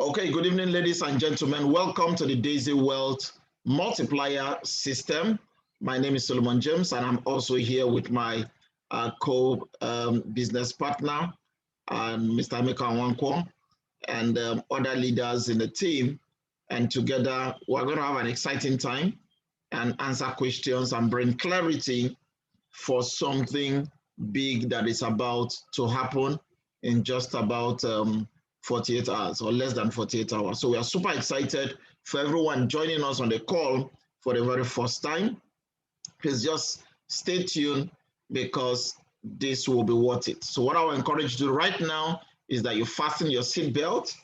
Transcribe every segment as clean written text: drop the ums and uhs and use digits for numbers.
Okay, good evening, ladies and gentlemen. Welcome to the Daisy Wealth Multiplier System. My name is Solomon James, and I'm also here with my co-business partner, Mr. Emeka Nwankwo, and other leaders in the team. And together, we're going to have an exciting time and answer questions and bring clarity for something big that is about to happen in just about 48 hours or less than 48 hours. So we are super excited for everyone joining us on the call for the very first time. Please just stay tuned because this will be worth it. So what I will encourage you to do right now is that you fasten your seatbelt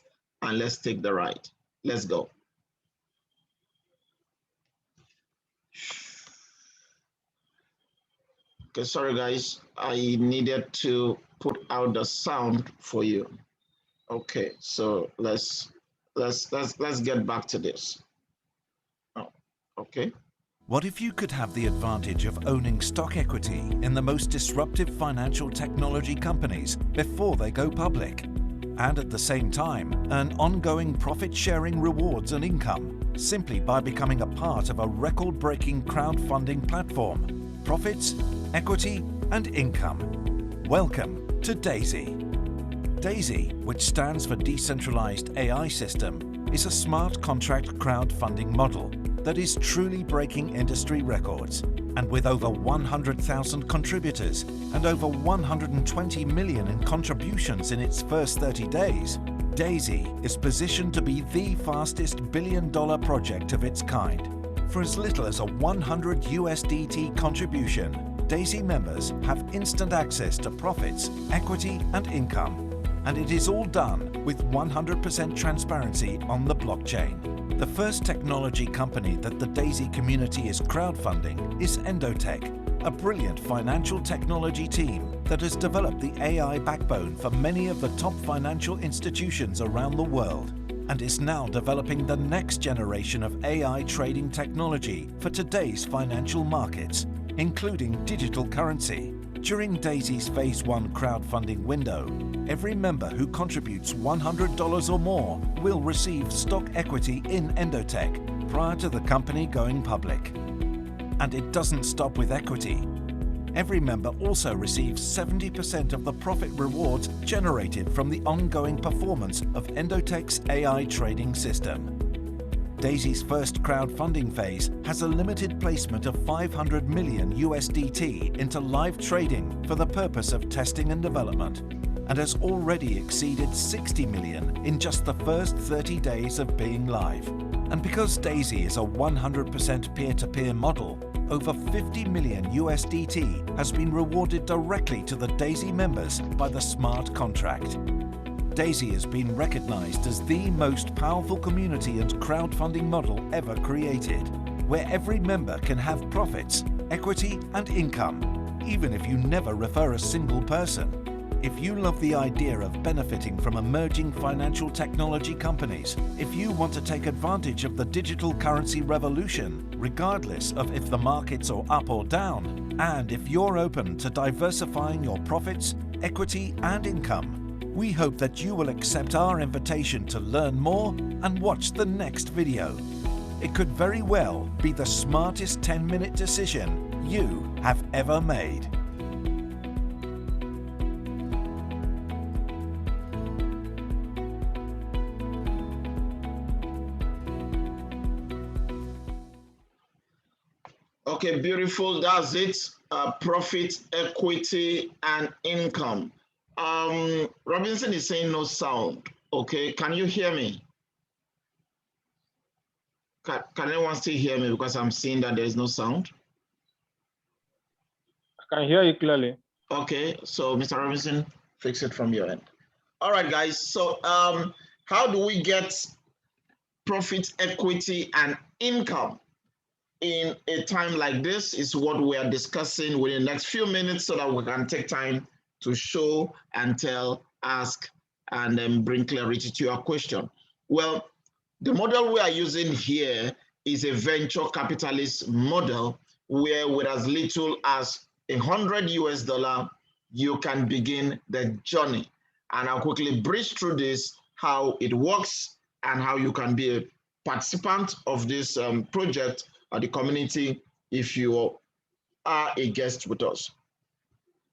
and let's take the ride. Let's go. Okay, sorry guys, I needed to put out the sound for you. Okay, so let's get back to this. Oh, okay. What if you could have the advantage of owning stock equity in the most disruptive financial technology companies before they go public, and at the same time earn ongoing profit-sharing rewards and income simply by becoming a part of a record-breaking crowdfunding platform? Profits, equity, and income. Welcome to Daisy. Daisy, which stands for Decentralized AI System, is a smart contract crowdfunding model that is truly breaking industry records. And with over 100,000 contributors and over 120 million in contributions in its first 30 days, Daisy is positioned to be the fastest billion-dollar project of its kind. For as little as a 100 USDT contribution, Daisy members have instant access to profits, equity, and income. And it is all done with 100% transparency on the blockchain. The first technology company that the Daisy community is crowdfunding is Endotech, a brilliant financial technology team that has developed the AI backbone for many of the top financial institutions around the world, and is now developing the next generation of AI trading technology for today's financial markets, including digital currency. During Daisy's Phase 1 crowdfunding window, every member who contributes $100 or more will receive stock equity in Endotech prior to the company going public. And it doesn't stop with equity. Every member also receives 70% of the profit rewards generated from the ongoing performance of Endotech's AI trading system. Daisy's first crowdfunding phase has a limited placement of 500 million USDT into live trading for the purpose of testing and development, and has already exceeded 60 million in just the first 30 days of being live. And because Daisy is a 100% peer-to-peer model, over 50 million USDT has been rewarded directly to the Daisy members by the smart contract. Daisy has been recognized as the most powerful community and crowdfunding model ever created, where every member can have profits, equity, and income, even if you never refer a single person. If you love the idea of benefiting from emerging financial technology companies, if you want to take advantage of the digital currency revolution, regardless of if the markets are up or down, and if you're open to diversifying your profits, equity, and income, we hope that you will accept our invitation to learn more and watch the next video. It could very well be the smartest 10-minute decision you have ever made. Okay, beautiful. That's it. Profit, equity, and income. Robinson is saying no sound. Okay, can you hear me? Can anyone still hear me? Because I'm seeing that there is no sound. I can hear you clearly. Okay, so Mr. Robinson, fix it from your end. All right, guys. So how do we get profit, equity, and income in a time like this is what we are discussing within the next few minutes so that we can take time to show and tell, ask, and then bring clarity to your question. Well, the model we are using here is a venture capitalist model where with as little as $100 US, you can begin the journey. And I'll quickly breeze through this, how it works, and how you can be a participant of this project or the community if you are a guest with us.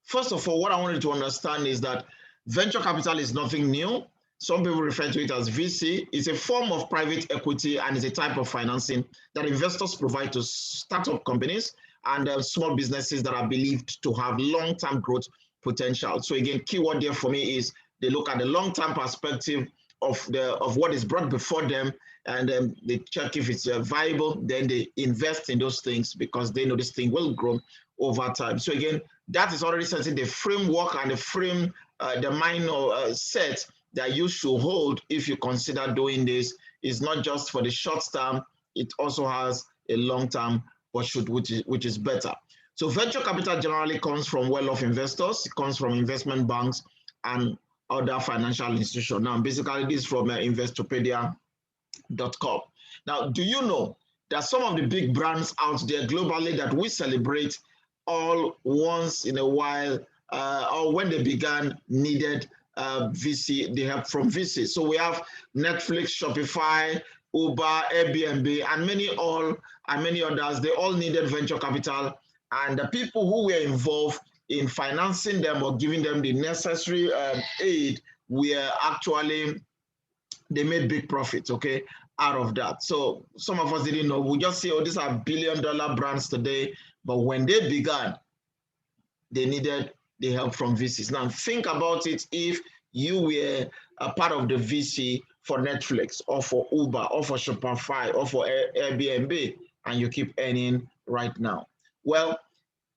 First of all, what I wanted to understand is that venture capital is nothing new. Some people refer to it as VC. It's a form of private equity and is a type of financing that investors provide to startup companies and small businesses that are believed to have long-term growth potential. So again, keyword there for me is they look at the long-term perspective of what is brought before them, and they check if it's viable. Then they invest in those things because they know this thing will grow over time. So again, that is already setting the framework and the frame, the mindset that you should hold if you consider doing this. Is not just for the short term, it also has a long term pursuit, which is better. So venture capital generally comes from well-off investors. It comes from investment banks and other financial institutions. Now, basically, this is from Investopedia.com. Now, do you know that some of the big brands out there globally that we celebrate all once in a while, or when they began, needed VC, the help from VC. So we have Netflix, Shopify, Uber, Airbnb, and many others. They all needed venture capital, and the people who were involved in financing them or giving them the necessary aid were actually, they made big profits, okay, out of that. So some of us didn't know. We just say, oh, these are billion-dollar brands today, but when they began, they needed the help from VCs. Now think about it if you were a part of the VC for Netflix or for Uber or for Shopify or for Airbnb, and you keep earning right now. Well,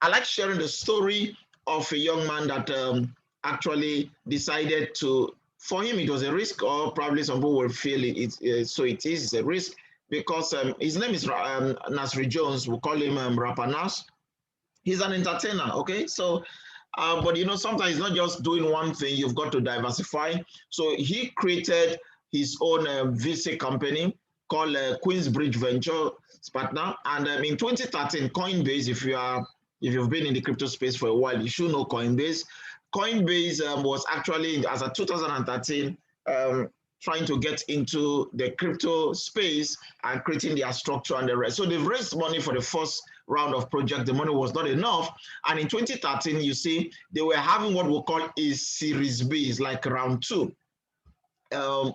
I like sharing the story of a young man that actually decided to, for him it was a risk, or probably some people will feel it's a risk, because his name is Nasri Jones. We call him Rapper Nas. He's an entertainer, okay? So, but you know, sometimes it's not just doing one thing, you've got to diversify. So he created his own VC company called Queensbridge Ventures Partner. And in 2013, Coinbase, if you've been in the crypto space for a while, you should know Coinbase. Coinbase was actually, as of 2013, trying to get into the crypto space and creating their structure and the rest. So they've raised money for the first round of project. The money was not enough. And in 2013, you see, they were having what we call a Series B, it's like round two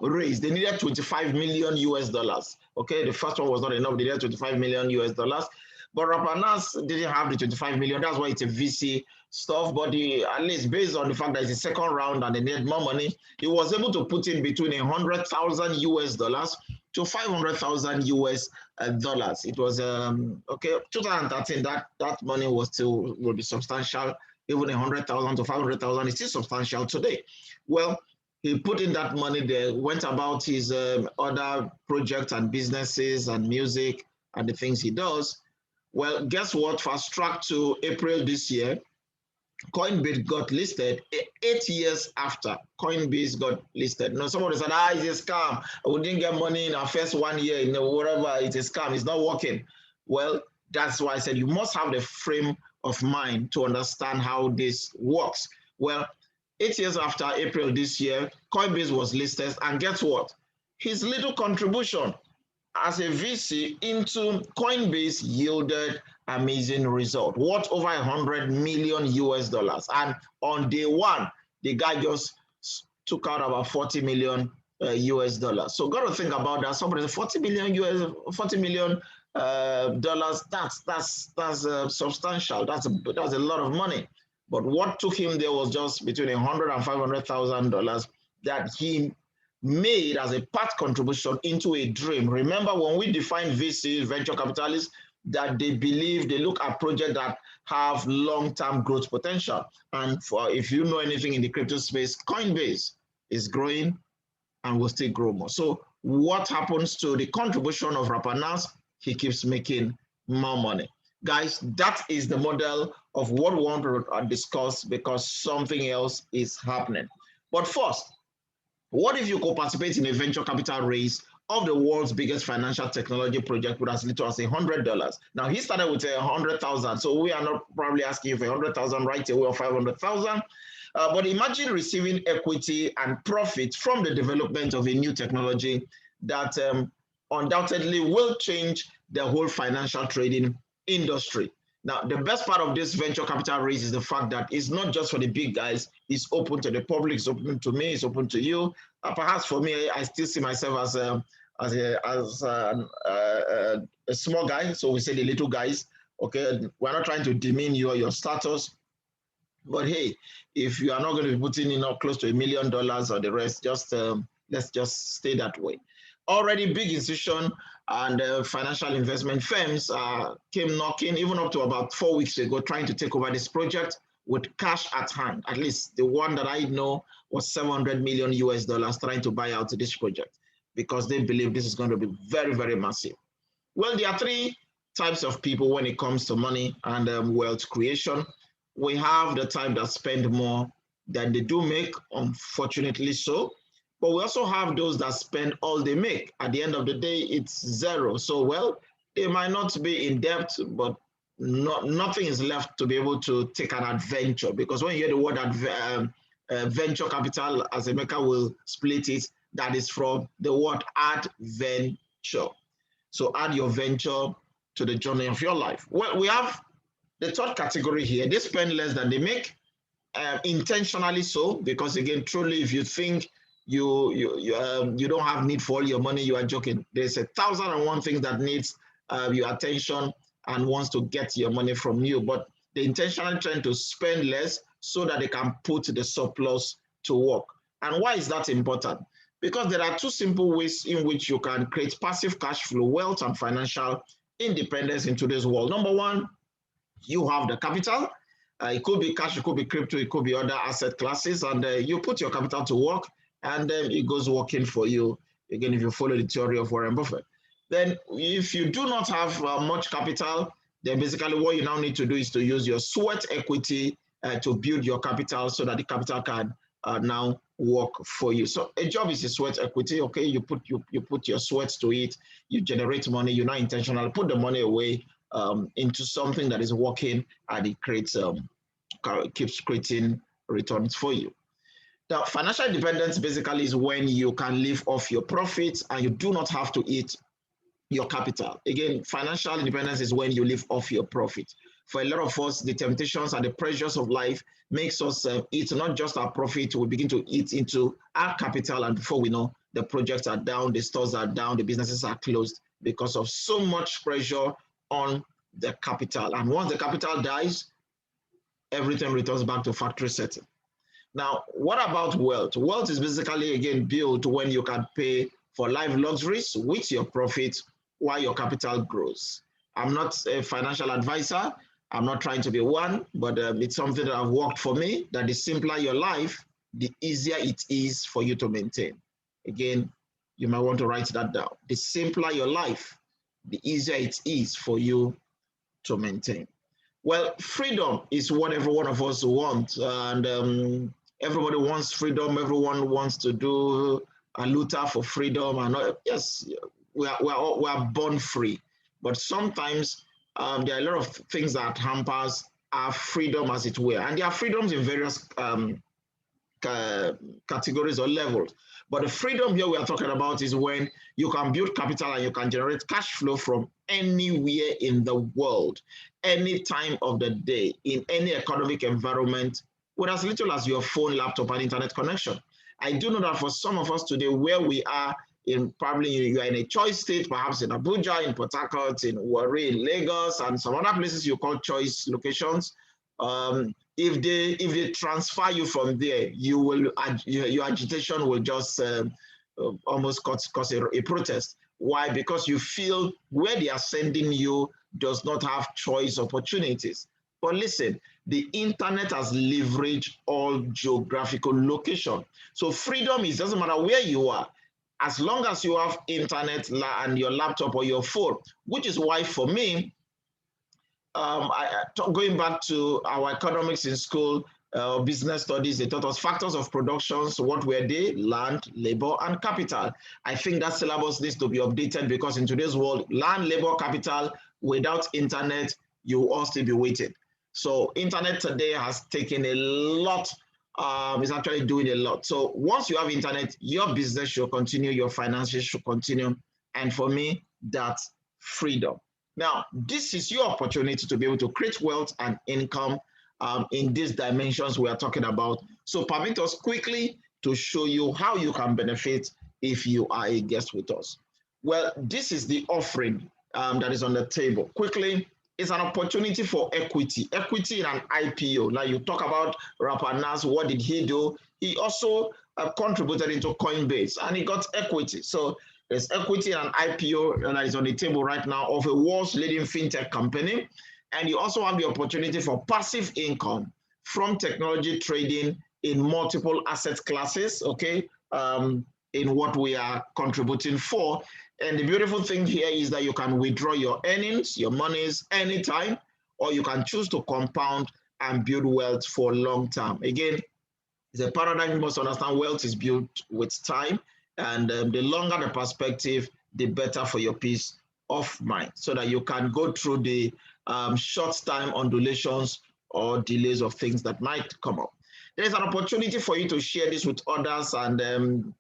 raise. They needed 25 million US dollars. Okay, the first one was not enough. They needed 25 million US dollars. But Rapanas didn't have the 25 million. That's why it's a VC stuff. But at least based on the fact that it's a second round and they need more money, he was able to put in between 100,000 US dollars to 500,000 US dollars. It was okay. 2013. That money will be substantial. Even 100,000 to 500,000 is still substantial today. Well, he put in that money there, went about his other projects and businesses and music and the things he does. Well, guess what? Fast track to April this year, Coinbase got listed 8 years after Coinbase got listed. Now, somebody said, it's a scam. We didn't get money in our first 1 year, whatever, it's a scam, it's not working. Well, that's why I said you must have the frame of mind to understand how this works. Well, 8 years after April this year, Coinbase was listed, and guess what? His little contribution as a VC into Coinbase yielded amazing result, worth over 100 million US dollars. And on day one, the guy just took out about 40 million US dollars. So got to think about that. Somebody said 40 million dollars. That's substantial. That's a lot of money. But what took him there was just between 100 and 500,000 dollars that he made as a part contribution into a dream. Remember, when we define VCs, venture capitalists, that they believe, they look at projects that have long-term growth potential. And if you know anything in the crypto space, Coinbase is growing and will still grow more. So what happens to the contribution of Rapanas? He keeps making more money. Guys, that is the model of what we want to discuss, because something else is happening. But first, what if you could participate in a venture capital raise of the world's biggest financial technology project with as little as $100? Now, he started with 100,000, so we are not probably asking you for 100,000 right away or 500,000. But imagine receiving equity and profit from the development of a new technology that undoubtedly will change the whole financial trading industry. Now, the best part of this venture capital raise is the fact that it's not just for the big guys, it's open to the public, it's open to me, it's open to you. Perhaps for me, I still see myself as a small guy, so we say the little guys. Okay, we're not trying to demean your status, but hey, if you are not going to be putting in close to $1 million or the rest, just let's just stay that way. Already big institution and financial investment firms came knocking even up to about 4 weeks ago, trying to take over this project with cash at hand. At least the one that I know was 700 million US dollars trying to buy out this project because they believe this is going to be very, very massive. Well, there are three types of people when it comes to money and wealth creation. We have the type that spend more than they do make, unfortunately so. But we also have those that spend all they make. At the end of the day, it's zero. So, well, they might not be in debt, but nothing is left to be able to take an adventure. Because when you hear the word venture capital, as Emeka will split it, that is from the word adventure. So add your venture to the journey of your life. Well, we have the third category here. They spend less than they make, intentionally so, because again, truly, if you think you don't have need for all your money, you are joking. There's 1,001 things that needs your attention and wants to get your money from you, but they intentionally trying to spend less so that they can put the surplus to work. And why is that important? Because there are two simple ways in which you can create passive cash flow, wealth, and financial independence in today's world. Number one, you have the capital. It could be cash, it could be crypto, it could be other asset classes, and you put your capital to work, and then it goes working for you. Again, if you follow the theory of Warren Buffett. Then if you do not have much capital, then basically what you now need to do is to use your sweat equity to build your capital so that the capital can now work for you. So a job is a sweat equity. Okay, you put your sweat to it, you generate money, you're not intentional, put the money away into something that is working, and it creates keeps creating returns for you. Now, financial independence basically is when you can live off your profits and you do not have to eat your capital. Again, financial independence is when you live off your profit. For a lot of us, the temptations and the pressures of life makes us eat not just our profit, we begin to eat into our capital, and before we know, the projects are down, the stores are down, the businesses are closed because of so much pressure on the capital. And once the capital dies, everything returns back to factory setting. Now, what about wealth? Wealth is basically, again, built when you can pay for life luxuries with your profit while your capital grows. I'm not a financial advisor. I'm not trying to be one, but it's something that have worked for me, that the simpler your life, the easier it is for you to maintain. Again, you might want to write that down. The simpler your life, the easier it is for you to maintain. Well, freedom is what every one of us wants, and everybody wants freedom. Everyone wants to do a luther for freedom. And yes, we are born free, but sometimes there are a lot of things that hampers our freedom, as it were, and there are freedoms in various categories or levels. But the freedom here we are talking about is when you can build capital and you can generate cash flow from anywhere in the world, any time of the day, in any economic environment, with as little as your phone, laptop, and internet connection. I do know that for some of us today, where we are, in probably you are in a choice state, perhaps in Abuja, in Port Harcourt, in Warri, in Lagos, and some other places you call choice locations. If they transfer you from there, your agitation will just almost cause a protest. Why? Because you feel where they are sending you does not have choice opportunities. But listen, the internet has leveraged all geographical location. So freedom is, doesn't matter where you are, as long as you have internet and your laptop or your phone, which is why for me, going back to our economics in school, business studies, they taught us factors of production. So what were they? Land, labor, and capital. I think that syllabus needs to be updated because in today's world, land, labor, capital, without internet, you will all still be waiting. So internet today has taken a lot is actually doing a lot. So once you have internet, your business should continue, your finances should continue. And for me, that's freedom. Now, this is your opportunity to be able to create wealth and income in these dimensions we are talking about. So permit us quickly to show you how you can benefit if you are a guest with us. Well, this is the offering that is on the table. Quickly, it's an opportunity for equity in an IPO. Now you talk about Rapanas, what did he do? He also contributed into Coinbase and he got equity. So there's equity in an IPO that is on the table right now of a world's leading fintech company. And you also have the opportunity for passive income from technology trading in multiple asset classes, okay, in what we are contributing for. And the beautiful thing here is that you can withdraw your earnings, your monies anytime, or you can choose to compound and build wealth for long term. Again, it's a paradigm you must understand. Wealth is built with time, and the longer the perspective, the better for your peace of mind, so that you can go through the short time undulations or delays of things that might come up. There's an opportunity for you to share this with others and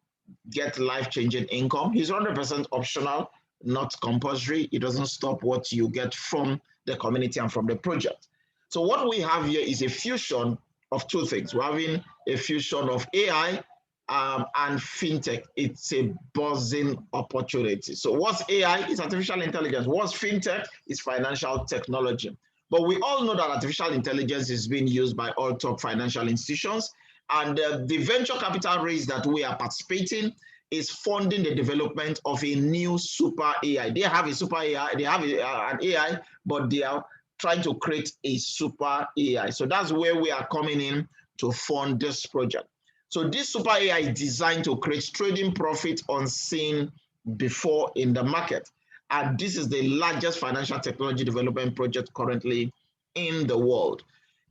get life-changing income. It's 100% optional, not compulsory. It doesn't stop what you get from the community and from the project. So what we have here is a fusion of two things. We're having a fusion of AI and fintech. It's a buzzing opportunity. So what's AI? It's artificial intelligence. What's fintech? It's financial technology. But we all know that artificial intelligence is being used by all top financial institutions. And the venture capital raise that we are participating is funding the development of a new super AI. They have a super AI, they have an AI, but they are trying to create a super AI. So that's where we are coming in to fund this project. So this super AI is designed to create trading profit unseen before in the market. And this is the largest financial technology development project currently in the world.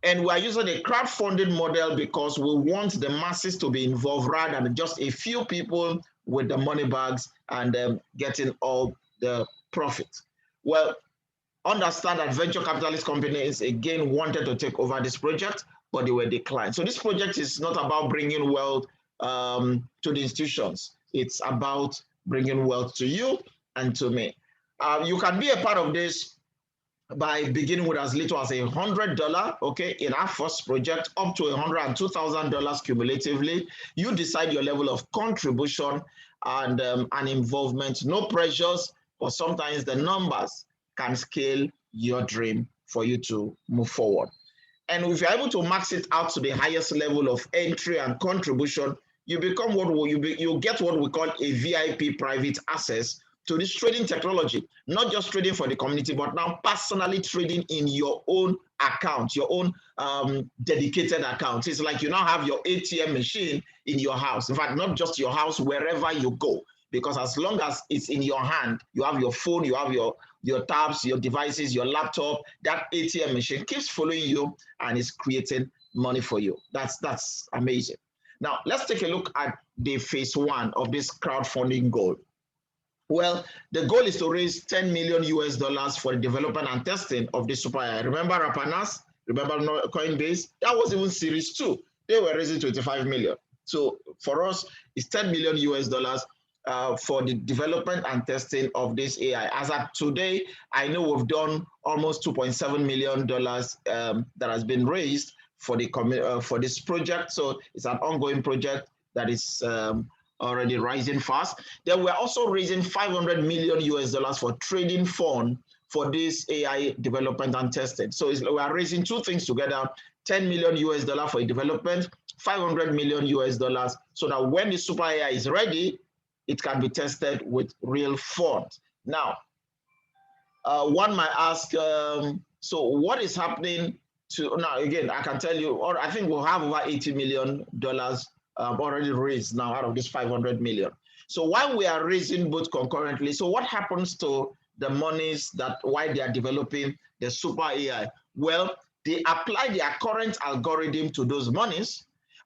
And we are using a crowdfunding model because we want the masses to be involved rather than just a few people with the money bags and getting all the profit. Well, understand that venture capitalist companies again wanted to take over this project, but they were declined. So this project is not about bringing wealth to the institutions. It's about bringing wealth to you and to me. You can be a part of this by beginning with as little as $100, okay, in our first project, up to $102,000 cumulatively. You decide your level of contribution and involvement. No pressures, but sometimes the numbers can scale your dream for you to move forward. And if you're able to max it out to the highest level of entry and contribution, you become you get what we call a VIP private access to this trading technology, not just trading for the community, but now personally trading in your own account, your own dedicated account. It's like you now have your ATM machine in your house. In fact, not just your house, wherever you go, because as long as it's in your hand, you have your phone, you have your tabs, your devices, your laptop, that ATM machine keeps following you and is creating money for you. That's amazing. Now, let's take a look at the phase one of this crowdfunding goal. Well, the goal is to raise 10 million US dollars for the development and testing of the super AI. Remember Rapanas? Remember Coinbase? That was even series 2. They were raising 25 million. So for us, it's 10 million US dollars for the development and testing of this AI. As of today, I know we've done almost $2.7 million that has been raised for this project. So it's an ongoing project that is already rising fast. Then we're also raising 500 million US dollars for trading fund for this AI development and testing. So we are raising two things together, 10 million US dollar for development, 500 million US dollars, so that when the super AI is ready, it can be tested with real funds. Now, one might ask, so what is happening to, now again, I can tell you, or I think we'll have over $80 million already raised now out of this 500 million. So while we are raising both concurrently, so what happens to the monies that while they are developing the super AI? Well, they apply their current algorithm to those monies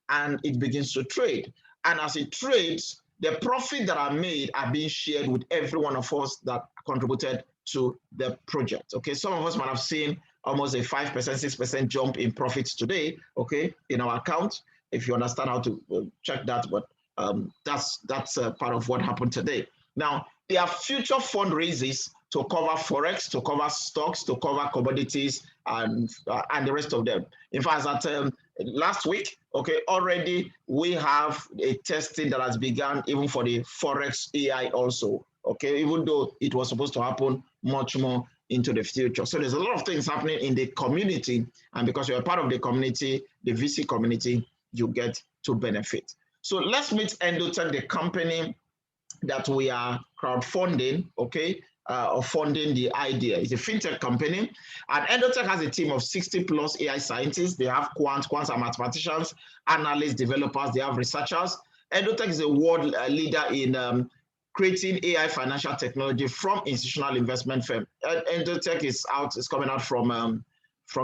and it begins to trade. And as it trades, the profit that are made are being shared with every one of us that contributed to the project. Okay, some of us might have seen almost a 5%, 6% jump in profits today, okay, in our account. if you understand how to check that. But that's part of what happened today. Now, there are future fundraisers to cover forex, to cover stocks, to cover commodities, and the rest of them. In fact, at last week, okay, already we have a testing that has begun even for the forex AI also. Okay, even though it was supposed to happen much more into the future. So there's a lot of things happening in the community, and because you're a part of the community, the VC community, you get to benefit. So let's meet Endotech, the company that we are crowdfunding, okay, or funding the idea. It's a fintech company, and Endotech has a team of 60 plus AI scientists. They have quants are mathematicians, analysts, developers, they have researchers. Endotech is a world leader in creating AI financial technology from institutional investment firm. Endotech is coming out from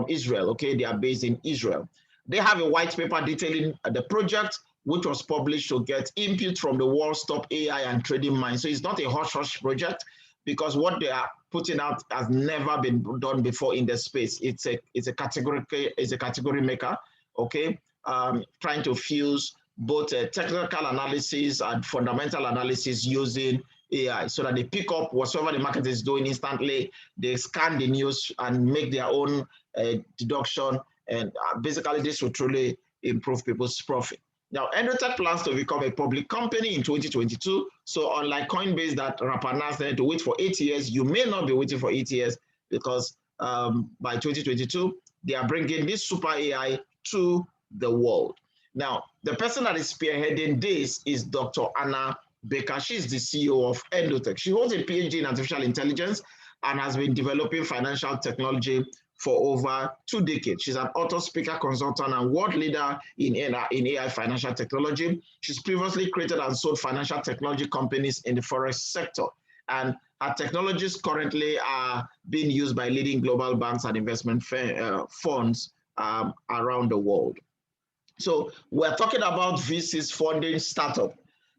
Israel, okay? They are based in Israel. They have a white paper detailing the project, which was published to get input from the world's top AI and trading minds. So it's not a hush-hush project, because what they are putting out has never been done before in the space. It's a category maker, okay? Trying to fuse both technical analysis and fundamental analysis using AI, so that they pick up whatever the market is doing instantly. They scan the news and make their own deduction, and basically this will truly improve people's profit. Now, Endotech plans to become a public company in 2022. So unlike Coinbase that Rapanas had to wait for 8 years, you may not be waiting for 8 years, because by 2022, they are bringing this super AI to the world. Now, the person that is spearheading this is Dr. Anna Baker. She's the CEO of Endotech. She holds a PhD in artificial intelligence and has been developing financial technology for over 2 decades. She's an author, speaker, consultant, and world leader in AI financial technology. She's previously created and sold financial technology companies in the forex sector. And her technologies currently are being used by leading global banks and investment funds around the world. So we're talking about VCs funding startup.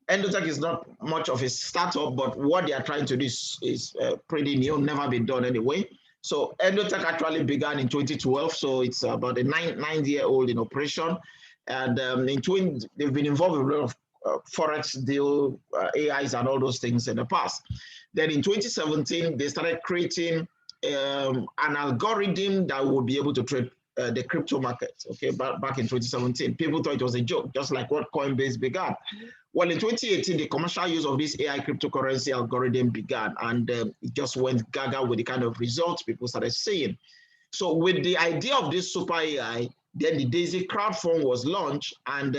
Endotech is not much of a startup, but what they are trying to do is pretty new, never been done anyway. So Endotech actually began in 2012, so it's about a nine-year-old in operation. And they've been involved in a lot of forex deal, AIs and all those things in the past. Then in 2017, they started creating an algorithm that would be able to trade the crypto market, okay, back in 2017. People thought it was a joke, just like what Coinbase began. Well, in 2018, the commercial use of this AI cryptocurrency algorithm began, and it just went gaga with the kind of results people started seeing. So with the idea of this super AI, then the Daisy crowdfund was launched, and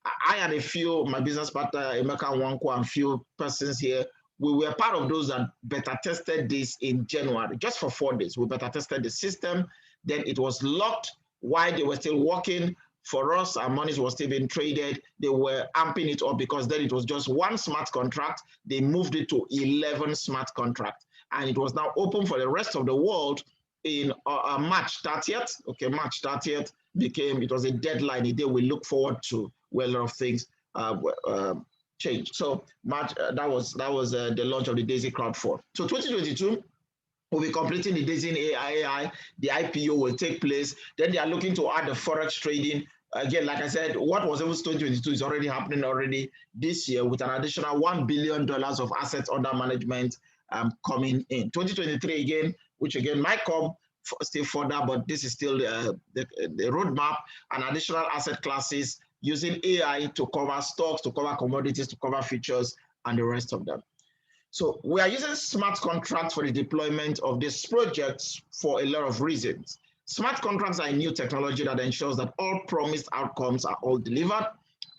I and my business partner, Emeka Nwankwo, and few persons here, we were part of those that beta tested this in January, just for 4 days. We beta tested the system. Then it was locked while they were still working. For us, our monies were still being traded. They were amping it up, because then it was just one smart contract. They moved it to 11 smart contracts. And it was now open for the rest of the world in March 30th. Okay, March 30th it was a deadline, a day we look forward to, where a lot of things changed. So March, that was the launch of the Daisy crowdfund. So 2022, we'll be completing the Daisy AI. The IPO will take place. Then they are looking to add the forex trading. Again, like I said, what was able 2022 is already happening already this year, with an additional $1 billion of assets under management coming in. 2023 again, which again might come still further, but this is still the roadmap, and additional asset classes using AI to cover stocks, to cover commodities, to cover futures, and the rest of them. So we are using smart contracts for the deployment of these projects for a lot of reasons. Smart contracts are a new technology that ensures that all promised outcomes are all delivered,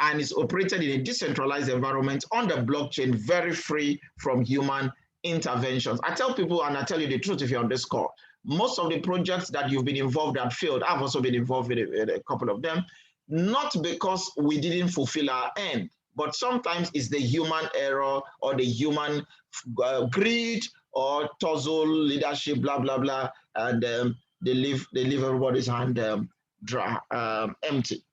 and is operated in a decentralized environment on the blockchain, very free from human interventions. I tell people, and I tell you the truth if you're on this call, most of the projects that you've been involved and failed, I've also been involved in a couple of them, not because we didn't fulfill our end, but sometimes it's the human error or the human greed or tussle, leadership, blah, blah, blah, and they leave everybody's hand empty.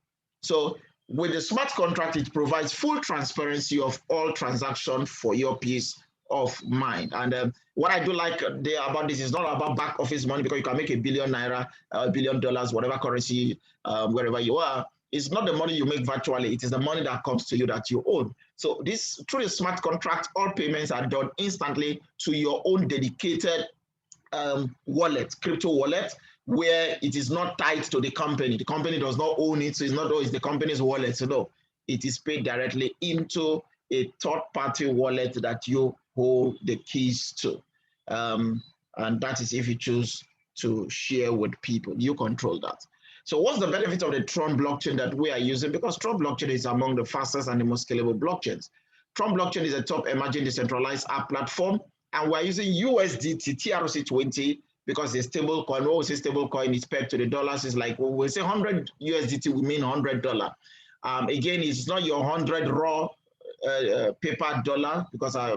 So with the smart contract, it provides full transparency of all transactions for your peace of mind. And what I do like about this is not about back office money, because you can make $1 billion naira, $1 billion, whatever currency, wherever you are. it's not the money you make virtually, it is the money that comes to you that you own. So this, through the smart contract, all payments are done instantly to your own dedicated wallet, crypto wallet, where it is not tied to the company. The company does not own it, so it's not always the company's wallet. So no, it is paid directly into a third-party wallet that you hold the keys to. And that is if you choose to share with people, you control that. So what's the benefit of the Tron blockchain that we are using? Because Tron blockchain is among the fastest and the most scalable blockchains. Tron blockchain is a top emerging decentralized app platform, and we're using USDT TRC20 because the stable coin, when we say stable coin, is pegged to the dollars. It's like when we say 100 USDT, we mean $100. Again, it's not your 100 raw paper dollar, because I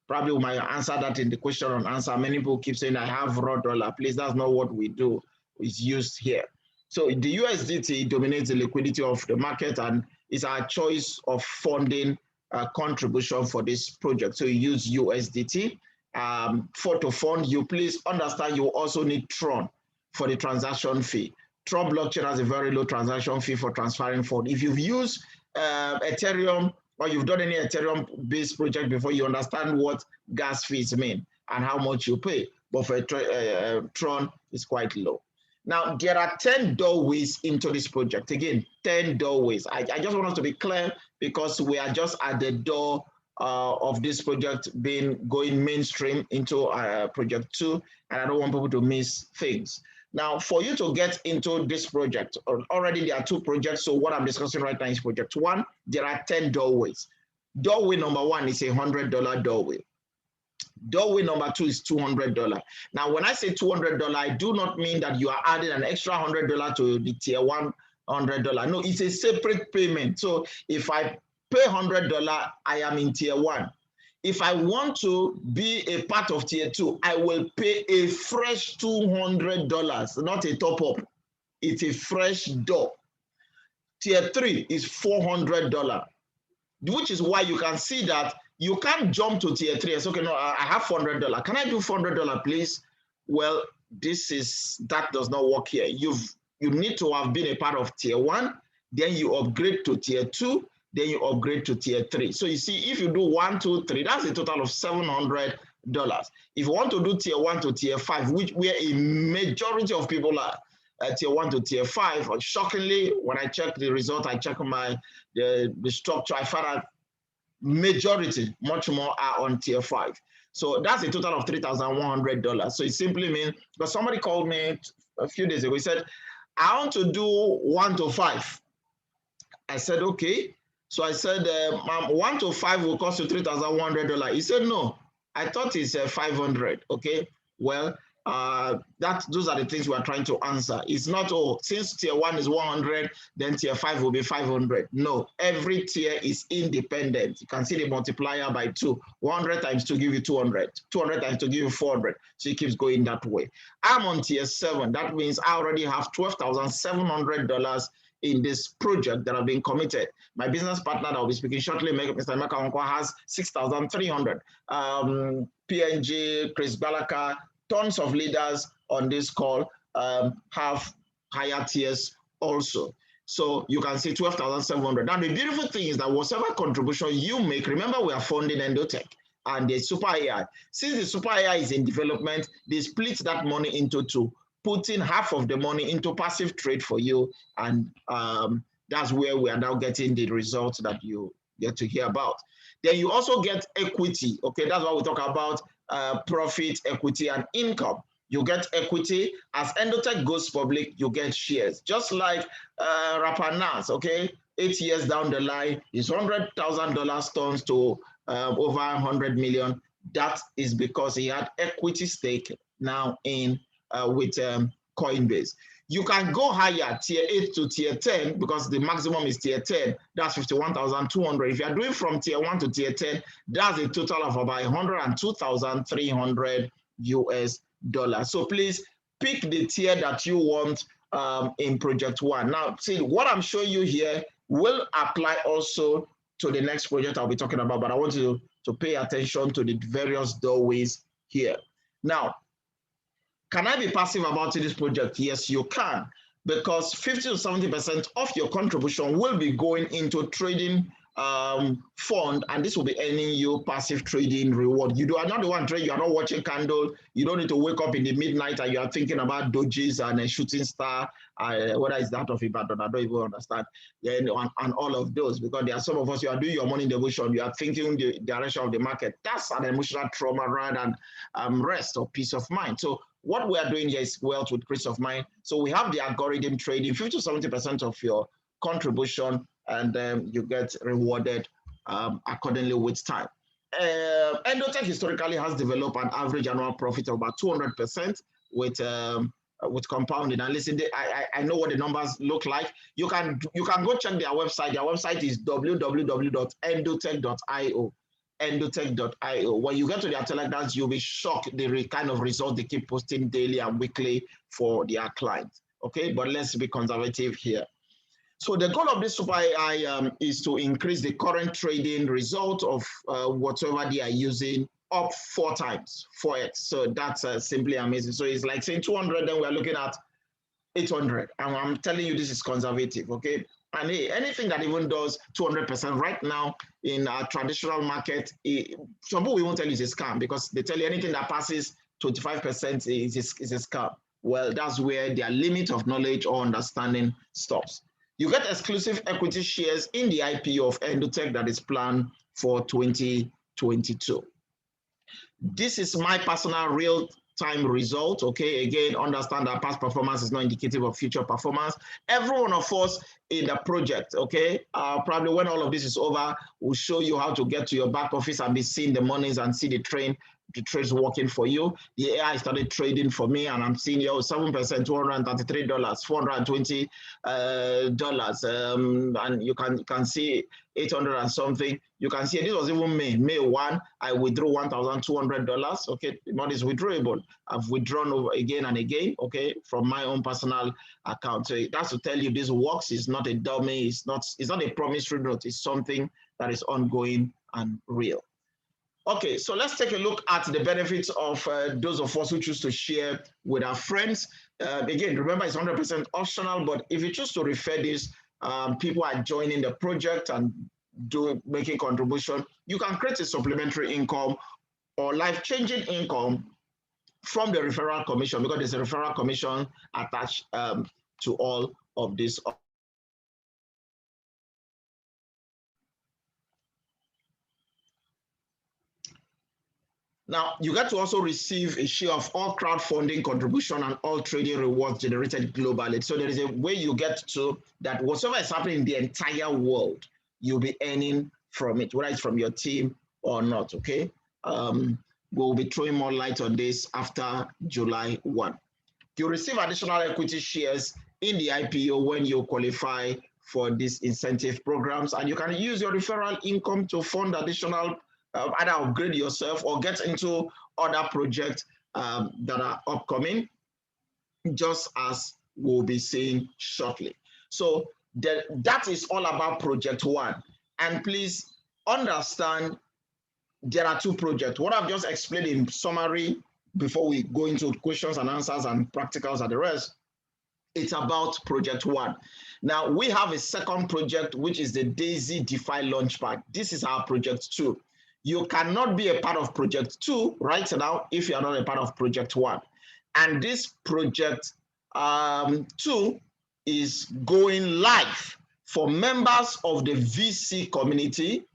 probably might answer that in the question and answer. Many people keep saying I have raw dollar. Please, that's not what we do. It's used here. So the USDT dominates the liquidity of the market and is our choice of funding contribution for this project. So you use USDT to fund. You please understand you also need Tron for the transaction fee. Tron blockchain has a very low transaction fee for transferring funds. If you've used Ethereum or you've done any Ethereum-based project before, you understand what gas fees mean and how much you pay. But for Tron, it's quite low. Now, there are 10 doorways into this project. Again, 10 doorways. I just want us to be clear because we are just at the door of this project going mainstream into project 2, and I don't want people to miss things. Now, for you to get into this project, already there are 2 projects, so what I'm discussing right now is project 1. There are 10 doorways. Doorway number 1 is a $100 doorway. Doorway number 2 is $200. Now, when I say $200, I do not mean that you are adding an extra $100 to the tier 1 $100. No, it's a separate payment. So if I pay $100, I am in tier 1. If I want to be a part of tier 2, I will pay a fresh $200, not a top up. It's a fresh door. Tier 3 is $400, which is why you can see that you can't jump to tier 3 and say, okay, no, I have $400. Can I do $400, please? Well, that does not work here. You need to have been a part of tier 1, then you upgrade to tier 2, then you upgrade to tier 3. So you see, if you do 1, 2, 3, that's a total of $700. If you want to do tier 1 to tier 5, where a majority of people are tier 1 to tier 5, shockingly, when I check the result, I check the structure, I found out majority, much more, are on tier 5. So that's a total of $3,100. So it simply means, because somebody called me a few days ago, he said, I want to do 1 to 5. I said, okay. So I said, 1 to 5 will cost you $3,100. He said, no, I thought it's 500. Okay, well, those are the things we are trying to answer. It's not, oh, since tier 1 is 100, then tier 5 will be 500. No, every tier is independent. You can see the multiplier by 2. 100 times 2 give you 200. 200 times 2 give you 400. So it keeps going that way. I'm on tier 7. That means I already have $12,700 in this project that have been committed. My business partner that will be speaking shortly, Mr. Emeka Onkwa, has 6,300. PNG, Chris Balaka, tons of leaders on this call have higher tiers also. So you can see 12,700. Now, the beautiful thing is that whatever contribution you make, remember we are funding Endotech and the Super AI. Since the Super AI is in development, they split that money into 2, putting half of the money into passive trade for you. And that's where we are now getting the results that you get to hear about. Then you also get equity. Okay, that's what we talk about. Profit, equity, and income. You get equity. As Endotech goes public, you get shares. Just like Rapanas, okay? 8 years down the line, his $100,000 turns to over 100 million. That is because he had equity stake now in with Coinbase. You can go higher, tier 8 to tier 10, because the maximum is tier 10. That's 51,200. If you are doing from tier 1 to tier 10, that's a total of about $102,300 US. So please pick the tier that you want in project 1. Now, see, what I'm showing you here will apply also to the next project I'll be talking about, but I want you to pay attention to the various doorways here. Now, can I be passive about this project? Yes, you can. because 50 to 70% of your contribution will be going into trading fund, and this will be earning you passive trading reward. You are not the one trading, you are not watching candle, you don't need to wake up in the midnight and you are thinking about dojis and a shooting star, whether it's that of Ibadan, I don't even understand, and all of those, because there are some of us, you are doing your morning devotion, you are thinking the direction of the market. That's an emotional trauma rather than rest or peace of mind. So what we are doing here is wealth with peace of mind. So we have the algorithm trading, 50 to 70% of your contribution, and you get rewarded accordingly with time. Endotech historically has developed an average annual profit of about 200% with compounding. And listen, I know what the numbers look like. You can go check their website. Their website is www.endotech.io. endotech.io. When you get to their Telegrams, you'll be shocked the kind of results they keep posting daily and weekly for their clients. Okay, but let's be conservative here. So the goal of this Super AI is to increase the current trading result of whatever they are using up 4 times, 4x. So that's simply amazing. So it's like saying 200, then we're looking at 800. And I'm telling you, this is conservative, okay? And hey, anything that even does 200% right now in a traditional market, some people won't tell you it's a scam, because they tell you anything that passes 25% is a scam. Well, that's where their limit of knowledge or understanding stops. You get exclusive equity shares in the IPO of Endotech that is planned for 2022. This is my personal real-time result, okay? Again, understand that past performance is not indicative of future performance. Every one of us in the project, okay? Probably when all of this is over, we'll show you how to get to your back office and be seeing the monies and see the trades working for you. The AI started trading for me, and I'm seeing 7%, $233, $420, and you can see 800 and something. You can see this was even May 1. I withdrew $1,200. Okay, the money is withdrawable. I've withdrawn over again and again. Okay, from my own personal account. So that's to tell you this works. It's not a dummy. It's not a promissory note. It's something that is ongoing and real. Okay, so let's take a look at the benefits of those of us who choose to share with our friends. Again, remember it's 100% optional, but if you choose to refer this, people are joining the project and making contribution. You can create a supplementary income or life-changing income from the referral commission, because there's a referral commission attached to all of this. Now, you get to also receive a share of all crowdfunding contribution and all trading rewards generated globally. So there is a way you get to that whatever is happening in the entire world, you'll be earning from it, whether it's from your team or not, okay? We'll be throwing more light on this after July 1. You receive additional equity shares in the IPO when you qualify for these incentive programs, and you can use your referral income to fund additional either upgrade yourself or get into other projects that are upcoming, just as we'll be seeing shortly. So that is all about Project One. And please understand there are 2 projects. What I've just explained in summary before we go into questions and answers and practicals and the rest, it's about Project One. Now, we have a second project, which is the Daisy DeFi Launchpad. This is our Project 2. You cannot be a part of Project 2 right now if you are not a part of Project 1. And this Project 2 is going live for members of the VC community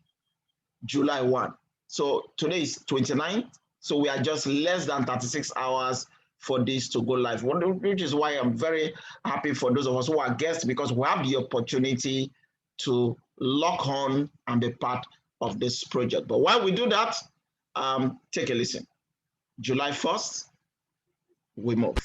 July 1. So today is 29th, so we are just less than 36 hours for this to go live, which is why I'm very happy for those of us who are guests, because we have the opportunity to lock on and be part of this project. But while we do that, take a listen. July 1st, we move.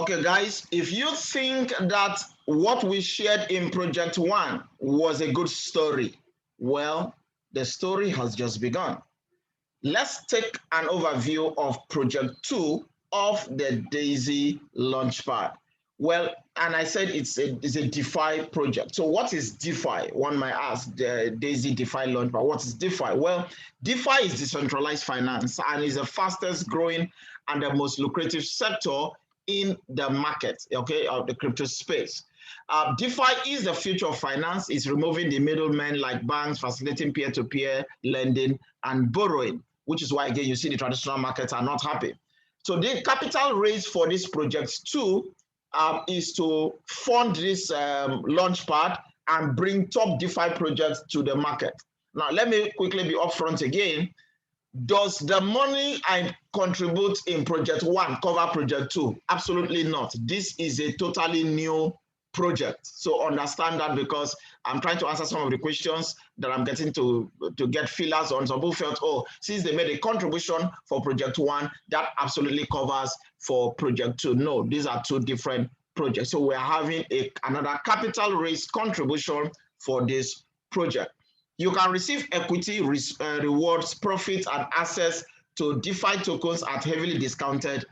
Okay, guys, if you think that what we shared in Project 1 was a good story, well, the story has just begun. Let's take an overview of Project 2 of the DAISY Launchpad. Well, and I said it's a DeFi project. So what is DeFi? One might ask, the DAISY DeFi Launchpad. What is DeFi? Well, DeFi is decentralized finance and is the fastest growing and the most lucrative sector in the market, okay, of the crypto space. DeFi is the future of finance. It's removing the middlemen like banks, facilitating peer-to-peer lending and borrowing, which is why, again, you see the traditional markets are not happy. So the capital raised for this project too is to fund this launchpad and bring top DeFi projects to the market. Now, let me quickly be upfront again. Does the money I contribute in Project 1 cover Project 2? Absolutely not. This is a totally new project. So understand that, because I'm trying to answer some of the questions that I'm getting to get feelers on. Some people felt, oh, since they made a contribution for Project 1, that absolutely covers for Project 2. No, these are two different projects. So we're having another capital raise contribution for this project. You can receive equity, rewards, profits, and access to DeFi tokens at heavily discounted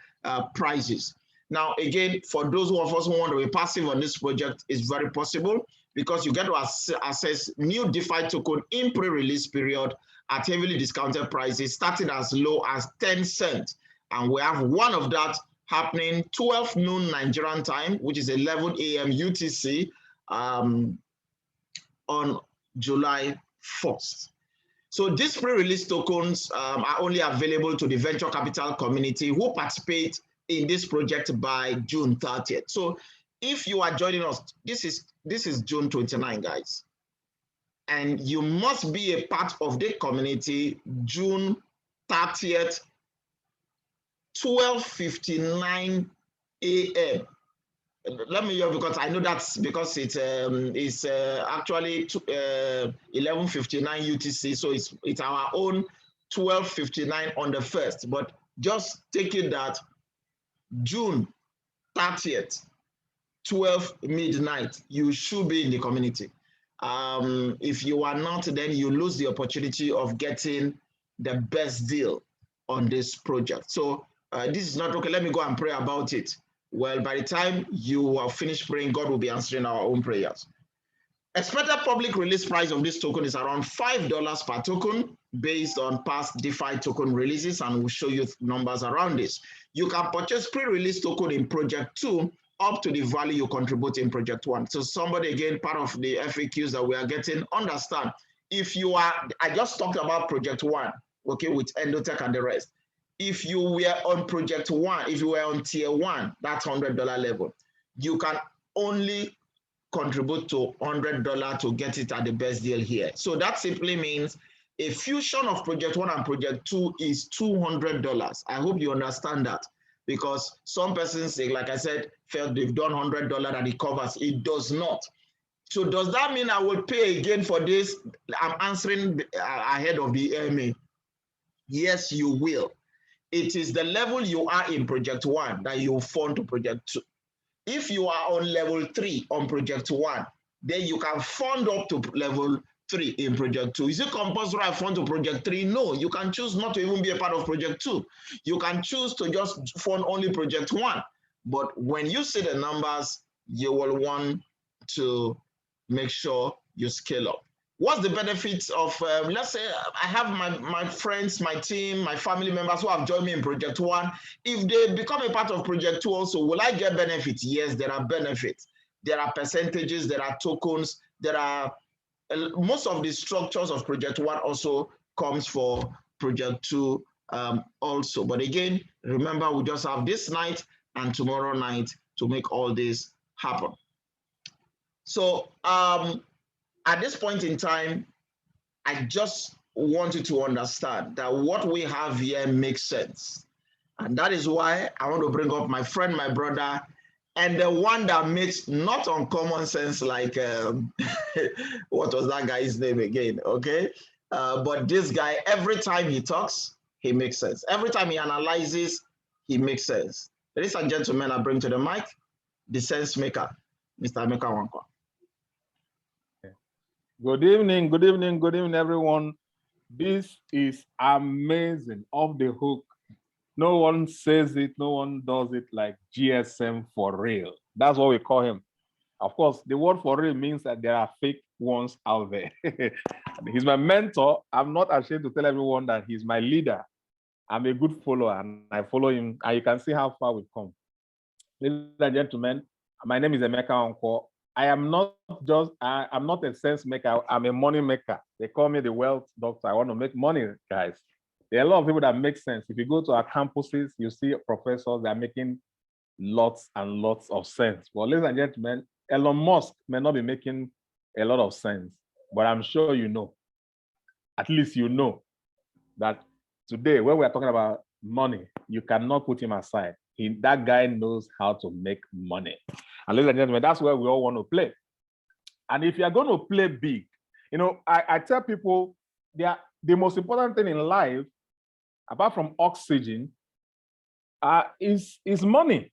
prices. Now, again, for those of us who want to be passive on this project, it's very possible, because you get to access new DeFi token in pre-release period at heavily discounted prices, starting as low as 10 cents. And we have one of that happening 12 noon Nigerian time, which is 11 a.m. UTC on July 1st. So these pre-release tokens are only available to the venture capital community who participate in this project by June 30th. So if you are joining us, this is June 29, guys, and you must be a part of the community June 30th, 12:59 a.m. Let me hear, because I know that's because it's actually 11:59 UTC, so it's our own 12:59 on the 1st. But just take it that June 30th, 12 midnight, you should be in the community. If you are not, then you lose the opportunity of getting the best deal on this project. So this is not okay. Let me go and pray about it. Well, by the time you are finished praying, God will be answering our own prayers. Expected public release price of this token is around $5 per token based on past DeFi token releases, and we'll show you numbers around this. You can purchase pre-release token in Project 2 up to the value you contribute in Project 1. So somebody, again, part of the FAQs that we are getting, understand, if you are, I just talked about Project 1, okay, with Endotech and the rest. If you were on Project 1, if you were on Tier 1, that's $100 level, you can only contribute to $100 to get it at the best deal here. So that simply means a fusion of Project 1 and Project 2 is $200. I hope you understand that, because some persons, like I said, felt they've done $100 and it covers. It does not. So does that mean I will pay again for this? I'm answering ahead of the AMA. Yes, you will. It is the level you are in Project 1 that you fund to Project 2. If you are on level 3 on Project 1, then you can fund up to level 3 in Project 2. Is it compulsory I fund to Project 3? No, you can choose not to even be a part of Project 2. You can choose to just fund only Project 1. But when you see the numbers, you will want to make sure you scale up. What's the benefits of, let's say I have my friends, my team, my family members who have joined me in Project 1. If they become a part of Project 2 also, will I get benefits? Yes, there are benefits. There are percentages, there are tokens, there are, most of the structures of Project 1 also comes for Project 2 also. But again, remember, we just have this night and tomorrow night to make all this happen. So, at this point in time, I just want you to understand that what we have here makes sense. And that is why I want to bring up my friend, my brother, and the one that makes not uncommon sense, like, what was that guy's name again, okay? But this guy, every time he talks, he makes sense. Every time he analyzes, he makes sense. Ladies and gentlemen, I bring to the mic the sense maker, Mr. Emeka Wankwa. Good evening, everyone. This is amazing, off the hook. No one says it, no one does it like GSM for real. That's what we call him. Of course, the word for real means that there are fake ones out there. He's my mentor. I'm not ashamed to tell everyone that he's my leader. I'm a good follower and I follow him, and you can see how far we've come. Ladies and gentlemen, my name is Emeka Wankwa. I'm not a sense maker, I'm a money maker. They call me the wealth doctor. I want to make money, guys. There are a lot of people that make sense. If you go to our campuses, you see professors that are making lots and lots of sense. Well, ladies and gentlemen, Elon Musk may not be making a lot of sense, but I'm sure you know, at least you know, that today, when we're talking about money, you cannot put him aside. That guy knows how to make money. And ladies and gentlemen, that's where we all want to play. And if you're going to play big, you know, I tell people the most important thing in life, apart from oxygen, is money.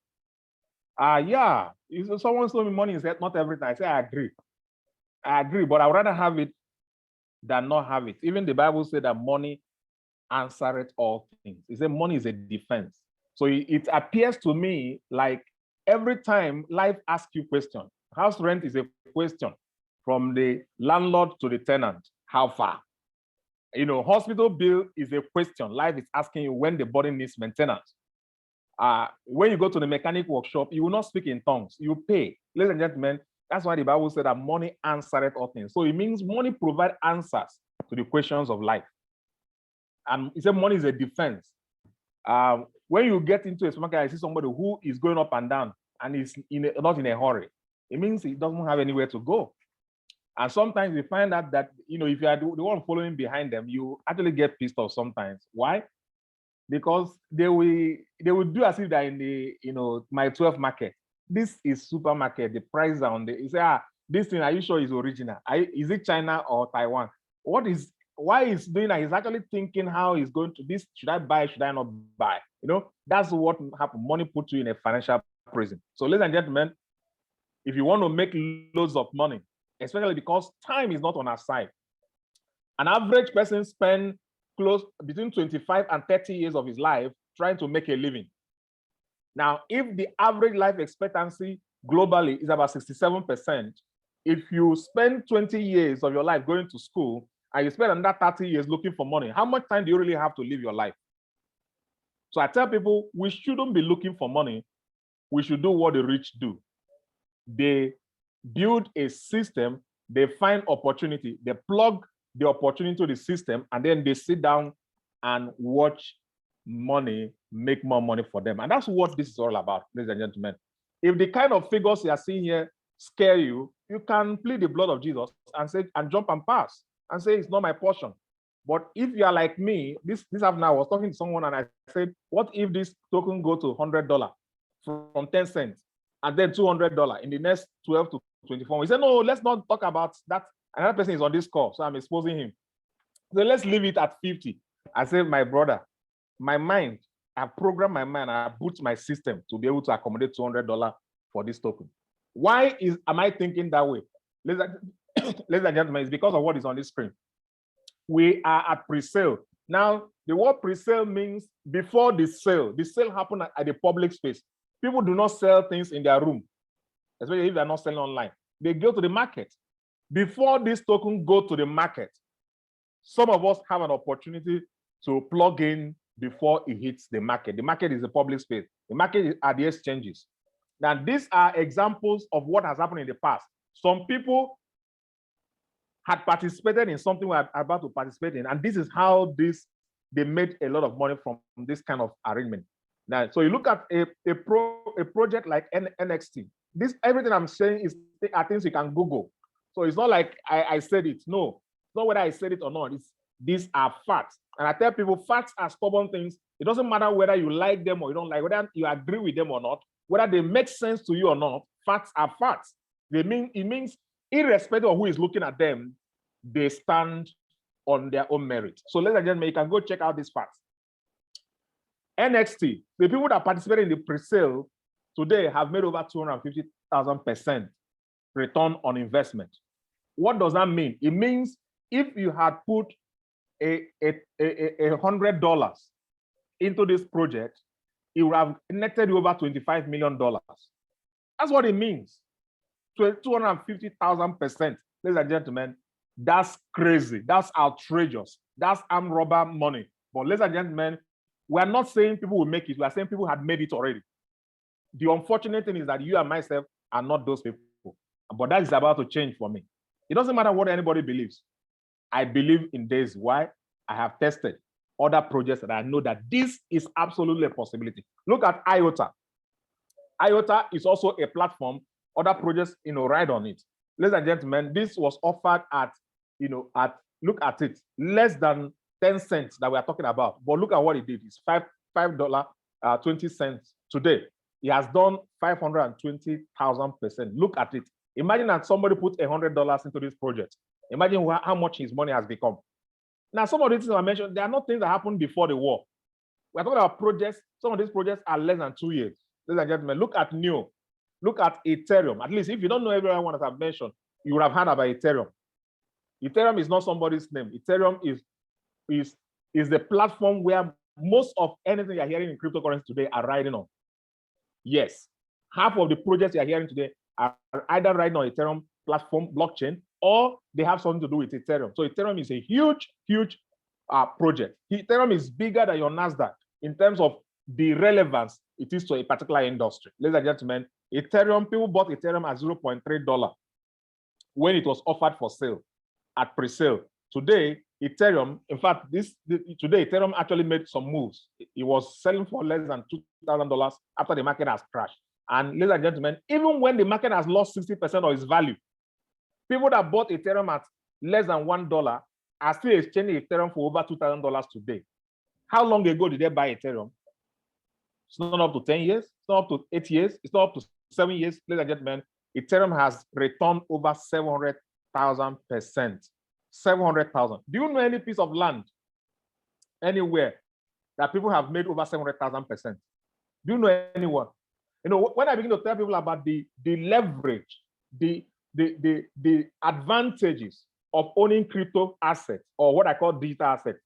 Yeah, if someone told me money is not everything, I say I agree, but I'd rather have it than not have it. Even the Bible said that money answereth all things. It said money is a defense. So it appears to me like every time life asks you question, house rent is a question from the landlord to the tenant, how far? You know, hospital bill is a question. Life is asking you when the body needs maintenance. When you go to the mechanic workshop, you will not speak in tongues, you pay. Ladies and gentlemen, that's why the Bible said that money answereth all things. So it means money provides answers to the questions of life. And it said money is a defense. When you get into a supermarket, I see somebody who is going up and down and is not in a hurry. It means he doesn't have anywhere to go. And sometimes you find out that, you know, if you are the one following behind them, you actually get pissed off sometimes. Why? Because they will do as if they're in the, you know, my 12 market. This is supermarket. The prices are on the, you say, this thing, are you sure is original? Is it China or Taiwan? Why he's doing that? He's actually thinking how he's going to this. Should I buy? Should I not buy? You know, that's what happens. Money puts you in a financial prison. So, ladies and gentlemen, if you want to make loads of money, especially because time is not on our side, an average person spends close between 25 and 30 years of his life trying to make a living. Now, if the average life expectancy globally is about 67%, if you spend 20 years of your life going to school and you spend another 30 years looking for money, how much time do you really have to live your life? So I tell people, we shouldn't be looking for money. We should do what the rich do. They build a system, they find opportunity, they plug the opportunity to the system, and then they sit down and watch money make more money for them. And that's what this is all about, ladies and gentlemen. If the kind of figures you are seeing here scare you, you can plead the blood of Jesus and say, and jump and pass and say, it's not my portion. But if you are like me, this afternoon I was talking to someone and I said, what if this token go to $100 from 10 cents and then $200 in the next 12 to 24? He said, no, let's not talk about that. Another person is on this call, so I'm exposing him. So let's leave it at 50. I said, my brother, my mind, I've programmed my mind, I put my system to be able to accommodate $200 for this token. Why am I thinking that way? Ladies and gentlemen, it's because of what is on this screen. We are at pre-sale. Now, the word pre-sale means before the sale happens at the public space. People do not sell things in their room, especially if they're not selling online. They go to the market. Before this token go to the market, some of us have an opportunity to plug in before it hits the market. The market is a public space. The market are the exchanges. Now, these are examples of what has happened in the past. Some people had participated in something we're about to participate in, and this is how they made a lot of money from this kind of arrangement. Now, so you look at a project like NXT. Everything I'm saying are things you can Google. So it's not like I said it. No, it's not whether I said it or not. These are facts. And I tell people, facts are stubborn things. It doesn't matter whether you like them or you don't like, whether you agree with them or not, whether they make sense to you or not. Facts are facts. It means irrespective of who is looking at them, they stand on their own merit. So ladies and gentlemen, you can go check out these facts. NXT, the people that participated in the pre-sale today have made over 250,000% return on investment. What does that mean? It means if you had put $100 into this project, it would have netted you over $25 million. That's what it means. 250,000%, ladies and gentlemen. That's crazy. That's outrageous. That's armed robber money. But ladies and gentlemen, we are not saying people will make it. We are saying people had made it already. The unfortunate thing is that you and myself are not those people. But that is about to change for me. It doesn't matter what anybody believes. I believe in this. Why? I have tested other projects that I know that this is absolutely a possibility. Look at IOTA. IOTA is also a platform. Other projects, ride on it. Ladies and gentlemen, this was offered at, look at it, less than 10 cents that we are talking about. But look at what it did. It's $5.20 today. It has done 520,000%. Look at it. Imagine that somebody put $100 into this project. Imagine how much his money has become. Now, some of these things I mentioned, they are not things that happened before the war. We're talking about projects. Some of these projects are less than 2 years. Ladies and gentlemen, look at NEO. Look at Ethereum. At least if you don't know everyone that I've mentioned, you would have heard about Ethereum. Ethereum is not somebody's name. Ethereum is the platform where most of anything you're hearing in cryptocurrency today are riding on. Yes, half of the projects you're hearing today are either riding on Ethereum platform blockchain, or they have something to do with Ethereum. So Ethereum is a huge, huge project. Ethereum is bigger than your NASDAQ in terms of the relevance it is to a particular industry. Ladies and gentlemen, Ethereum, people bought Ethereum at $0.3 when it was offered for sale at pre-sale. Today, Ethereum, in fact, today Ethereum actually made some moves. It was selling for less than $2,000 after the market has crashed. And ladies and gentlemen, even when the market has lost 60% of its value, people that bought Ethereum at less than $1 are still exchanging Ethereum for over $2,000 today. How long ago did they buy Ethereum? It's not up to 10 years. It's not up to 8 years. It's not up to 7 years. Ladies and gentlemen, Ethereum has returned over 700,000%. 700,000. Do you know any piece of land anywhere that people have made over 700,000%? Do you know anyone? When I begin to tell people about the leverage, the advantages of owning crypto assets, or what I call digital assets.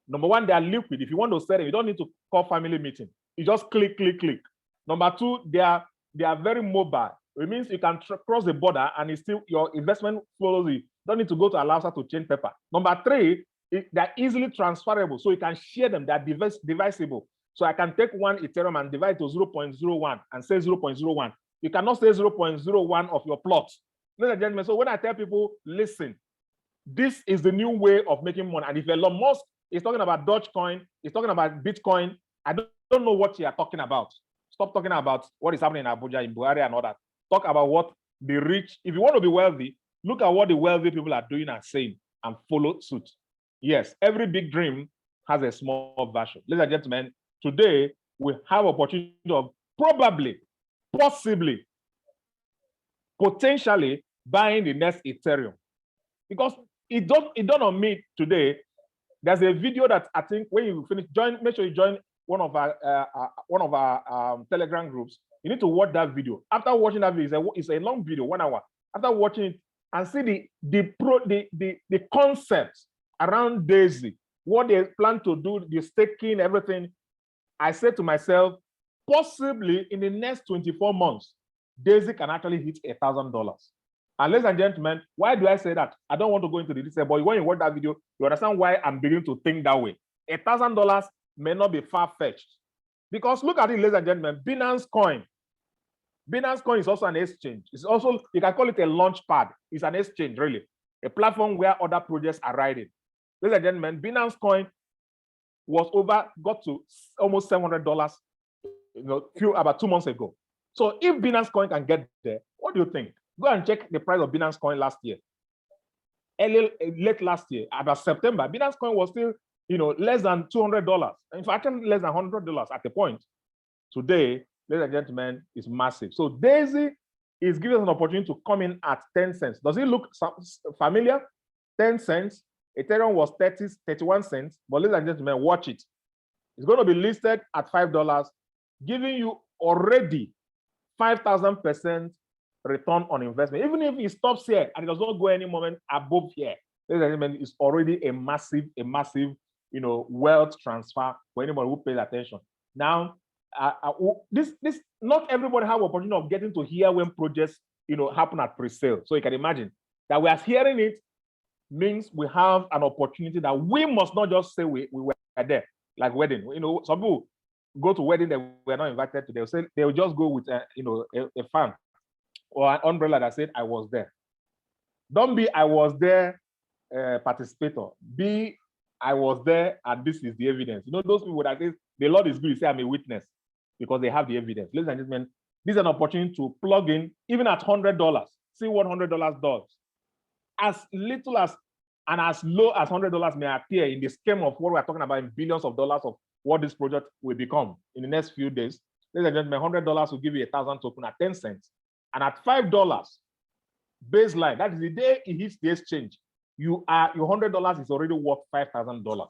Number one, they are liquid. If you want to sell them, you don't need to call family meeting. You just click, click, click. Number two, they are very mobile. It means you can cross the border and it's still your investment follows you. Don't need to go to Alausa to change paper. Number three, they're easily transferable, so you can share them. They're divisible. So I can take one Ethereum and divide to 0.01 and say 0.01. You cannot say 0.01 of your plot. Ladies and gentlemen, so when I tell people, listen, this is the new way of making money. And if Elon Musk is talking about Dogecoin, he's talking about Bitcoin, I don't know what you are talking about. Stop talking about what is happening in Abuja, in Buhari and all that. Talk about what the rich, if you want to be wealthy, look at what the wealthy people are doing and saying and follow suit. Yes, every big dream has a small version. Ladies and gentlemen, today we have opportunity of probably, possibly, potentially buying the next Ethereum. Because it dawned on me today, there's a video that I think when you finish, make sure you join one of our Telegram groups. You need to watch that video. After watching that video, it's a long video, 1 hour. After watching it and see the concepts around Daisy, what they plan to do, the staking, everything, I said to myself, possibly in the next 24 months, Daisy can actually hit $1,000. And ladies and gentlemen, why do I say that? I don't want to go into the detail, but when you watch that video, you understand why I'm beginning to think that way. $1,000 may not be far-fetched. Because look at it, ladies and gentlemen, Binance Coin. Binance Coin is also an exchange. It's also, you can call it a launch pad. It's an exchange, really. A platform where other projects are riding. Ladies and gentlemen, Binance Coin got to almost $700, about 2 months ago. So if Binance Coin can get there, what do you think? Go and check the price of Binance Coin last year. Late last year, about September, Binance Coin was still, less than $200. In fact, less than $100 at the point. Today, ladies and gentlemen, is massive. So Daisy is giving us an opportunity to come in at 10 cents. Does it look familiar? 10 cents. Ethereum was 31 cents. But ladies and gentlemen, watch it. It's going to be listed at $5, giving you already 5,000% return on investment. Even if it stops here and it does not go any moment above here, it's already a massive, wealth transfer for anybody who pays attention. Now, this not everybody have opportunity of getting to hear when projects, happen at pre-sale. So you can imagine that we are hearing it means we have an opportunity that we must not just say we were there, like wedding. Some people go to wedding that we're not invited to. They'll say they'll just go with a fan or an umbrella that said I was there. Don't be I was there participator. Be I was there and this is the evidence. Those people that say the Lord is good, say I'm a witness because they have the evidence. Ladies and gentlemen, this is an opportunity to plug in even at $100. See what $100 does. As little as and as low as $100 may appear in the scheme of what we're talking about in billions of dollars of what this project will become in the next few days. Ladies and gentlemen, $100 will give you 1,000 token at 10 cents. And at $5 baseline, that is the day it hits the exchange, your $100 is already worth $5,000.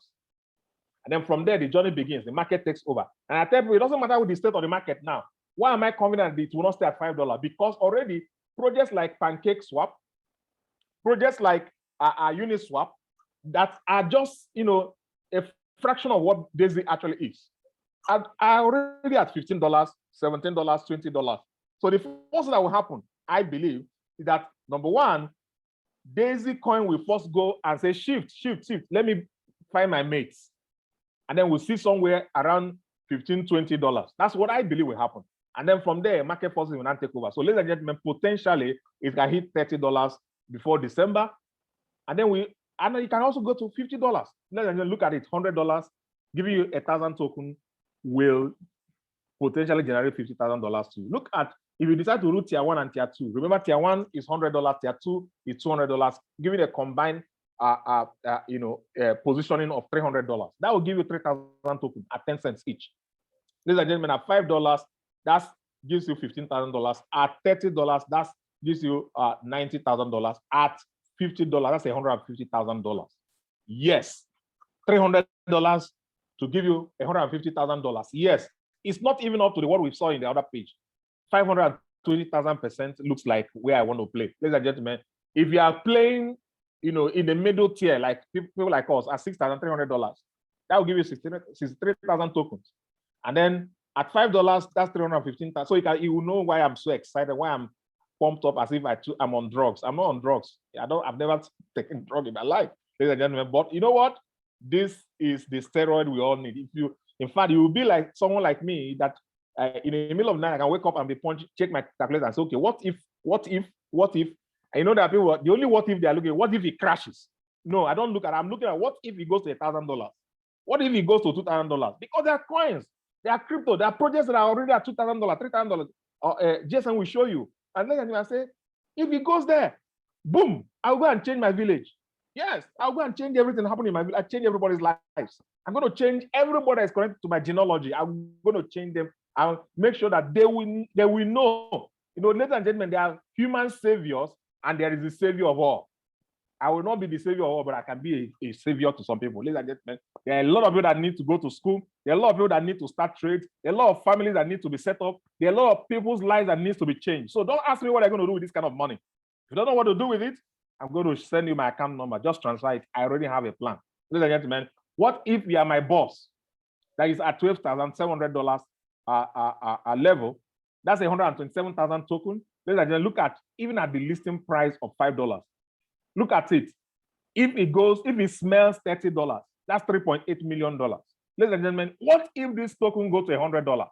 And then from there, the journey begins. The market takes over. And I tell you, it doesn't matter with the state of the market now. Why am I confident that it will not stay at $5? Because already projects like Pancake Swap, projects like Uniswap, that are just a fraction of what Daisy actually is, are already at $15, $17, $20. So the first thing that will happen, I believe, is that number one, Daisy coin will first go and say shift. Let me find my mates. And then we'll see somewhere around $15, $20. That's what I believe will happen. And then from there, market forces will not take over. So ladies and gentlemen, potentially it can hit $30 before December. And then you can also go to $50. Ladies and gentlemen, look at it, $100, giving you 1,000 token will potentially generate $50,000 to you. Look at, if you decide to do tier 1 and tier 2, remember tier 1 is $100, tier 2 is $200, giving a combined positioning of $300. That will give you 3,000 tokens at 10 cents each. Ladies and gentlemen, at $5, that gives you $15,000. At $30, that gives you $90,000. At $50, that's $150,000. Yes, $300 to give you $150,000. Yes, it's not even up to what we saw in the other page. 520,000% looks like where I want to play. Ladies and gentlemen, if you are playing, in the middle tier, like people like us at $6,300, that will give you 63,000 tokens. And then at $5, that's 315,000. So you will know why I'm so excited, why I'm pumped up as if I'm on drugs. I'm not on drugs. I've never taken drug in my life, ladies and gentlemen. But you know what? This is the steroid we all need. In fact, you will be like someone like me that in the middle of the night, I can wake up and check my calculator and say, okay, what if? And there are people, the only what if they are looking at, what if it crashes? No, I don't look at it. I'm looking at what if it goes to $1,000? What if it goes to $2,000? Because they are coins, they are crypto, there are projects that are already at $2,000, $3,000. Jason will show you. And then I say, if it goes there, boom, I'll go and change my village. Yes, I'll go and change everything happening in my village. I change everybody's lives. I'm going to change everybody that is connected to my genealogy. I'm going to change them. I'll make sure that they will know. Ladies and gentlemen, there are human saviors and there is the savior of all. I will not be the savior of all, but I can be a savior to some people. Ladies and gentlemen, there are a lot of people that need to go to school. There are a lot of people that need to start trades. There are a lot of families that need to be set up. There are a lot of people's lives that needs to be changed. So don't ask me what I'm going to do with this kind of money. If you don't know what to do with it, I'm going to send you my account number. Just transfer it. I already have a plan. Ladies and gentlemen, what if you are my boss that is at $12,700 level? That's 127,000 tokens. Ladies and gentlemen, look at even at the listing price of $5. Look at it. If it smells $30, that's $3.8 million. Ladies and gentlemen, what if this token goes to $100?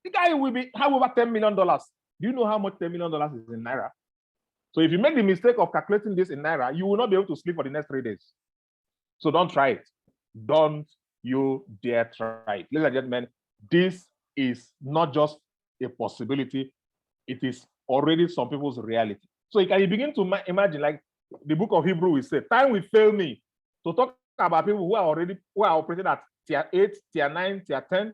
The guy will have over $10 million. Do you know how much $10 million is in Naira? So if you make the mistake of calculating this in Naira, you will not be able to sleep for the next 3 days. So don't try it. Don't you dare try it. Ladies and gentlemen, this is not just a possibility. It is already some people's reality. So you can begin to imagine, like the book of Hebrew will say, time will fail me to talk about people who are operating at tier 8, tier 9, tier 10.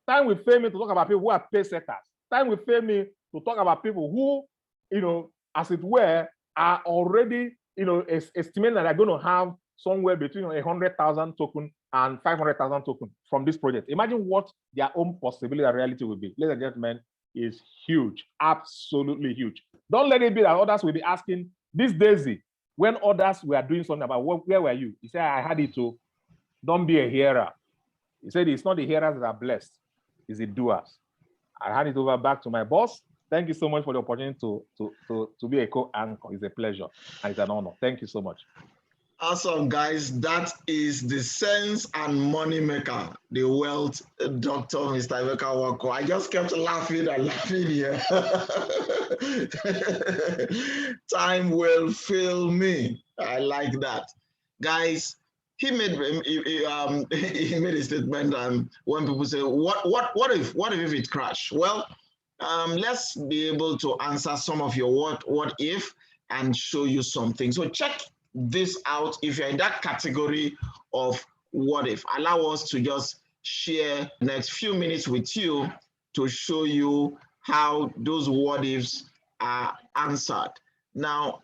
Time will fail me to talk about people who are pay setters. Time will fail me to talk about people who, as it were, are already, estimating that they're going to have somewhere between 100,000 token and 500,000 tokens from this project. Imagine what their own possibility and reality will be. Ladies and gentlemen, is huge, absolutely huge. Don't let it be that others will be asking, this Daisy, when others were doing something about where were you? He said, I had it to, don't be a hearer. He said, it's not the hearers that are blessed, it's the doers. I hand it over back to my boss. Thank you so much for the opportunity to be a co-anchor. It's a pleasure and it's an honor. Thank you so much. Awesome, guys. That is the sense and money maker, the wealth doctor, Mr. Emeka Nwankwo. I just kept laughing and laughing here. Time will fail me. I like that. Guys, he made a statement, and when people say, what if it crash? Well, let's be able to answer some of your what if and show you something. So check this out. If you're in that category of what if, allow us to just share the next few minutes with you to show you how those what ifs are answered. Now,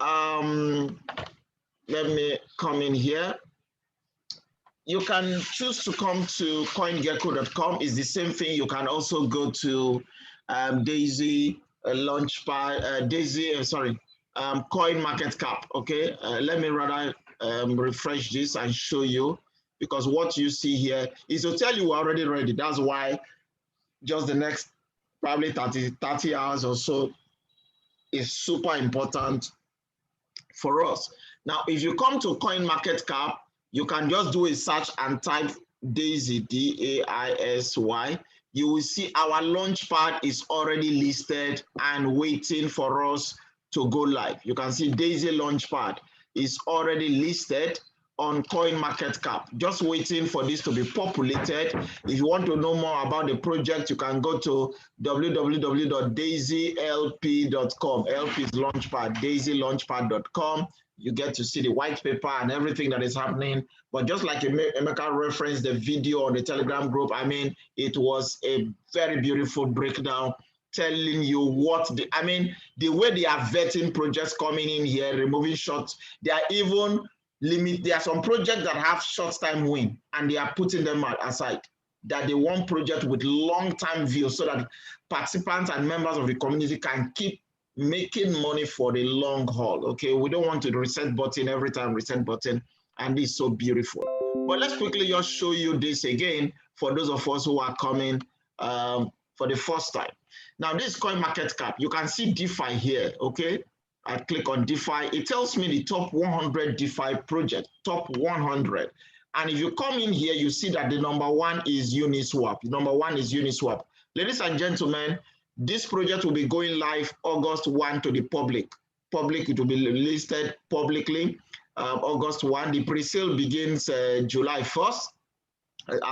let me come in here. You can choose to come to coingecko.com. It's the same thing. You can also go to Daisy Launchpad, Coin Market Cap. Okay, let me rather refresh this and show you, because what you see here is to tell you we're already ready. That's why just the next probably 30 hours or so is super important for us. Now, if you come to Coin Market Cap, you can just do a search and type Daisy, D-A-I-S-Y. You will see our Launchpad is already listed and waiting for us to go live. You can see Daisy Launchpad is already listed on CoinMarketCap, just waiting for this to be populated. If you want to know more about the project, you can go to www.daisylp.com. LP is Launchpad, daisylaunchpad.com. You get to see the white paper and everything that is happening. But just like Emeka referenced the video on the Telegram group, I mean, it was a very beautiful breakdown telling you what the way they are vetting projects coming in here, removing shots. They are even there are some projects that have short time win and they are putting them aside, that they want project with long-term view so that participants and members of the community can keep making money for the long haul. Okay, we don't want to reset button every time, reset button, and it's so beautiful. But let's quickly just show you this again for those of us who are coming for the first time. Now, this CoinMarketCap, you can see DeFi here, okay? I click on DeFi, it tells me the top 100 DeFi project, top 100. And if you come in here, you see that the number one is Uniswap. The number one is Uniswap. Ladies and gentlemen, this project will be going live August 1 to the public. It will be listed publicly August 1. The pre-sale begins July 1st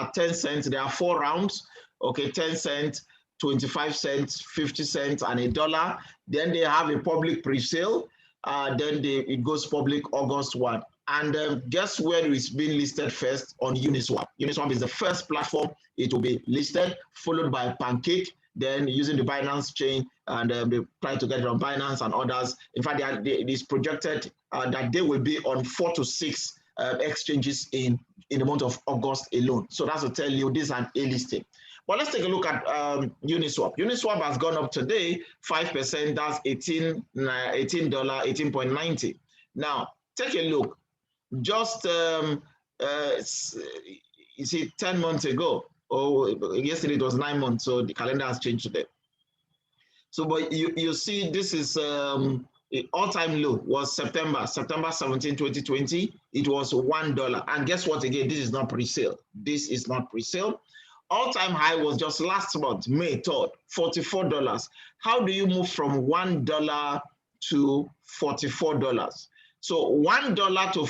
at 10 cents. There are 4 rounds, okay, 10 cents, 25 cents, 50 cents, and $1. Then they have a public pre-sale. Then it goes public August 1. And guess where it's being listed first? On Uniswap. Uniswap is the first platform it will be listed, followed by Pancake, then using the Binance chain, and they try to get it on Binance and others. In fact, it is projected that they will be on 4 to 6 exchanges in the month of August alone. So that's to tell you this is an A listing. But let's take a look at Uniswap. Uniswap has gone up today 5%. That's $18.90. Now take a look. Just you see, 10 months ago, or yesterday it was 9 months, so the calendar has changed today. So, but you see, this is all-time low was September 17, 2020. It was $1. And guess what? Again, this is not pre-sale. This is not pre-sale. All-time high was just last month, May 3rd, $44. How do you move from $1 to $44? So $1 to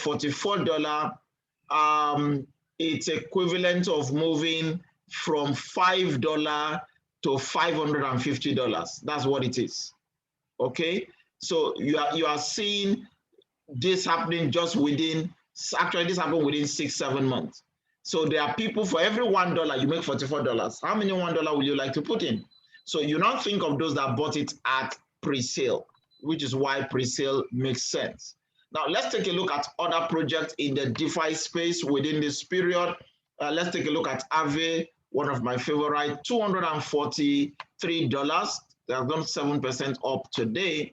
$44, it's equivalent of moving from $5 to $550. That's what it is. Okay, so you are seeing this happening just within. Actually, this happened within 6-7 months. So there are people, for every $1 you make $44. How many $1 will you like to put in? So you don't think of those that bought it at pre-sale, which is why pre-sale makes sense. Now let's take a look at other projects in the DeFi space within this period. Let's take a look at Ave, one of my favorite, $243. They have gone 7% up today.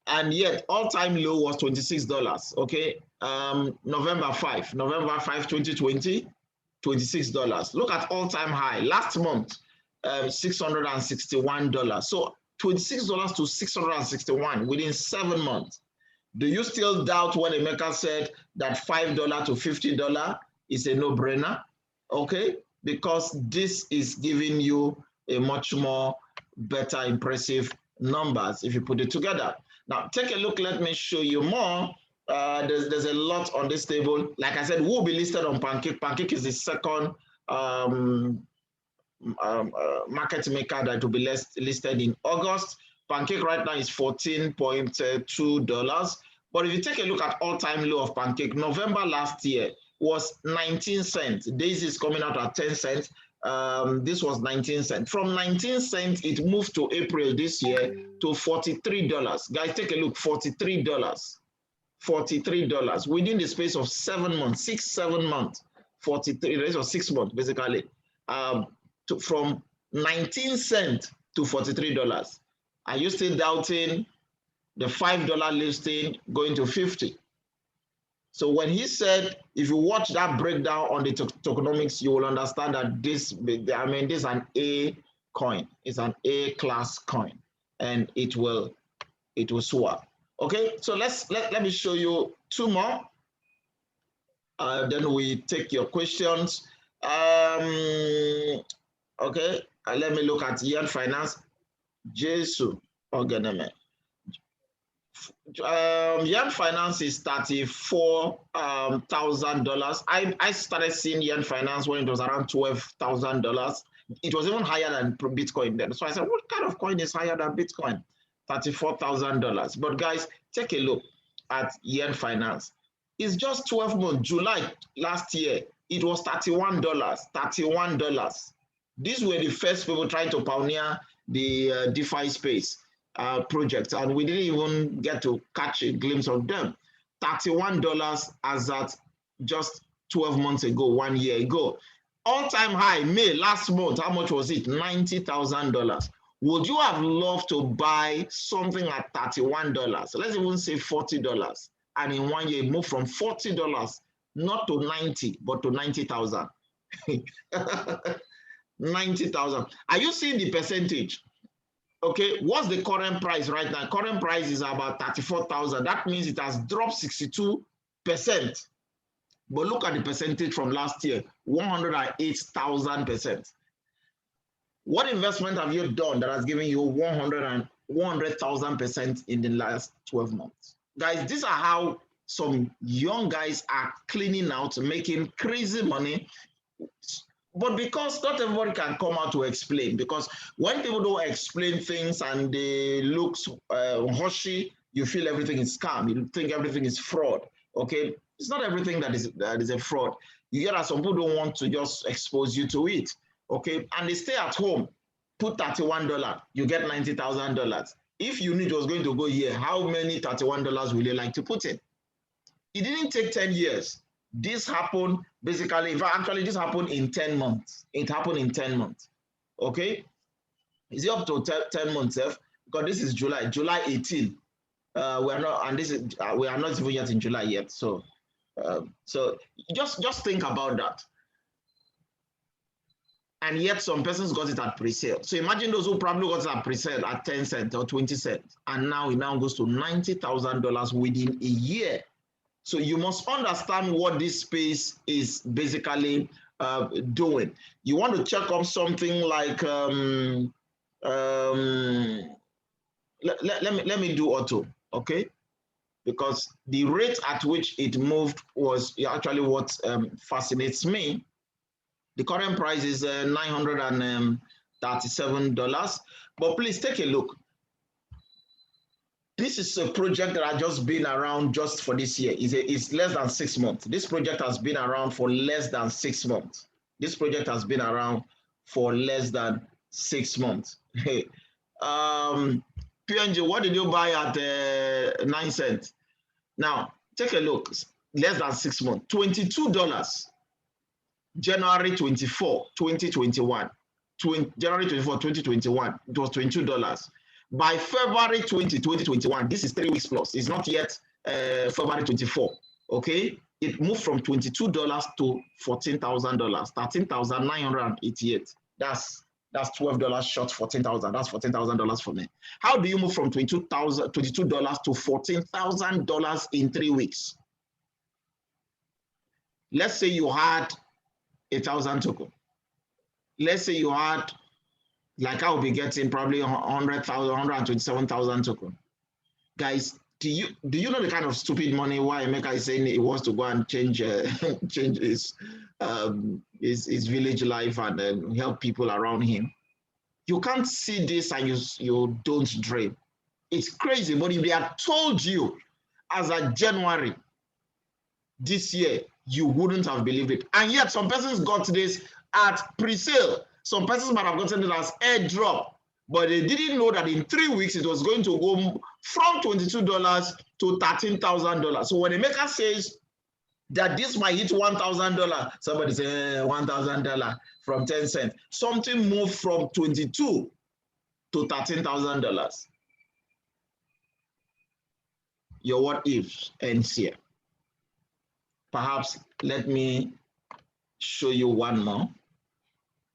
And yet all-time low was $26. Okay, November 5, 2020, $26. Look at all-time high last month, $661. So $26 to $661 within 7 months. Do you still doubt when Emeka said that $5 to $50 is a no-brainer? Okay, because this is giving you a much more better, impressive numbers if you put it together. Now, take a look. Let me show you more. There's a lot on this table. Like I said, we'll be listed on Pancake. Pancake is the second market maker that will be listed in August. Pancake right now is $14.2. But if you take a look at all-time low of Pancake, November last year was 19 cents. Daisy is coming out at 10 cents. This was 19 cents. From 19 cents, it moved to April this year to $43. Guys, take a look, $43. $43 within the space of 7 months, 7 months, 43 days or 6 months, basically, from 19 cents to $43. Are you still doubting the $5 listing going to 50? So when he said, if you watch that breakdown on the tokenomics, you will understand that this, I mean, this is an A coin. It's an A class coin, and it will soar. Okay, so let me show you two more. Then we take your questions. Okay, let me look at Yen Finance. Jesu Ogeneme. Yen Finance is $34,000. I started seeing Yen Finance when it was around $12,000. It was even higher than Bitcoin then. So I said, what kind of coin is higher than Bitcoin? $34,000. But guys, take a look at Yen Finance. It's just 12 months. July last year, it was $31. $31. These were the first people trying to pioneer the DeFi space project, and we didn't even get to catch a glimpse of them. $31 as at just 12 months ago, 1 year ago. All-time high, May last month, how much was it? $90,000. Would you have loved to buy something at $31? Let's even say $40. And in 1 year, it moved from $40 not to 90, but to 90,000. 90,000. Are you seeing the percentage? Okay, what's the current price right now? Current price is about 34,000. That means it has dropped 62%. But look at the percentage from last year, 108,000%. What investment have you done that has given you 100,000% in the last 12 months? Guys, these are how some young guys are cleaning out, making crazy money. But because not everybody can come out to explain, because when people don't explain things and they look hushy, you feel everything is scam. You think everything is fraud. Okay, it's not everything that is a fraud. You get that some people don't want to just expose you to it. Okay, and they stay at home, put $31, you get $90,000. If you knew it was going to go here, how many $31 will you like to put in? It didn't take 10 years. This happened basically, actually this happened in 10 months. It happened in 10 months. Okay, is it up to 10 months? Because this is July 18. We are not, and this is we are not even yet in July yet. So, so just think about that. And yet some persons got it at pre-sale. So imagine those who probably got it at pre-sale at 10 cents or 20 cents, and now it now goes to $90,000 within a year. So you must understand what this space is basically doing. You want to check up something like let me do auto, okay? Because the rate at which it moved was actually what fascinates me. The current price is $937. But please take a look. This is a project that has just been around just for this year. It's less than 6 months. This project has been around for less than 6 months. This project has been around for less than 6 months. Hey, PNG, what did you buy at 9 cents? Now, take a look. Less than 6 months. $22. January 24, 2021. January 24, 2021, it was $22. By February 20, 2021, this is 3 weeks plus. It's not yet February 24, okay? It moved from $22 to $14,000, $13,988. That's $12 short, $14,000. That's $14,000 for me. How do you move from $22 to $14,000 in 3 weeks? Let's say you had 1,000 token. Let's say you had, like I'll be getting probably 100,000, 127,000 token. Guys, do you know the kind of stupid money why Emeka is saying he wants to go and change change his village life and help people around him? You can't see this and you don't dream. It's crazy, but if they had told you as of January this year, you wouldn't have believed it. And yet some persons got this at pre-sale. Some persons might have gotten it as airdrop, but they didn't know that in 3 weeks it was going to go from $22 to $13,000. So when a maker says that this might hit $1,000, somebody say $1,000 from 10 cents. Something moved from $22 to $13,000. Your what if ends here. Perhaps let me show you one more,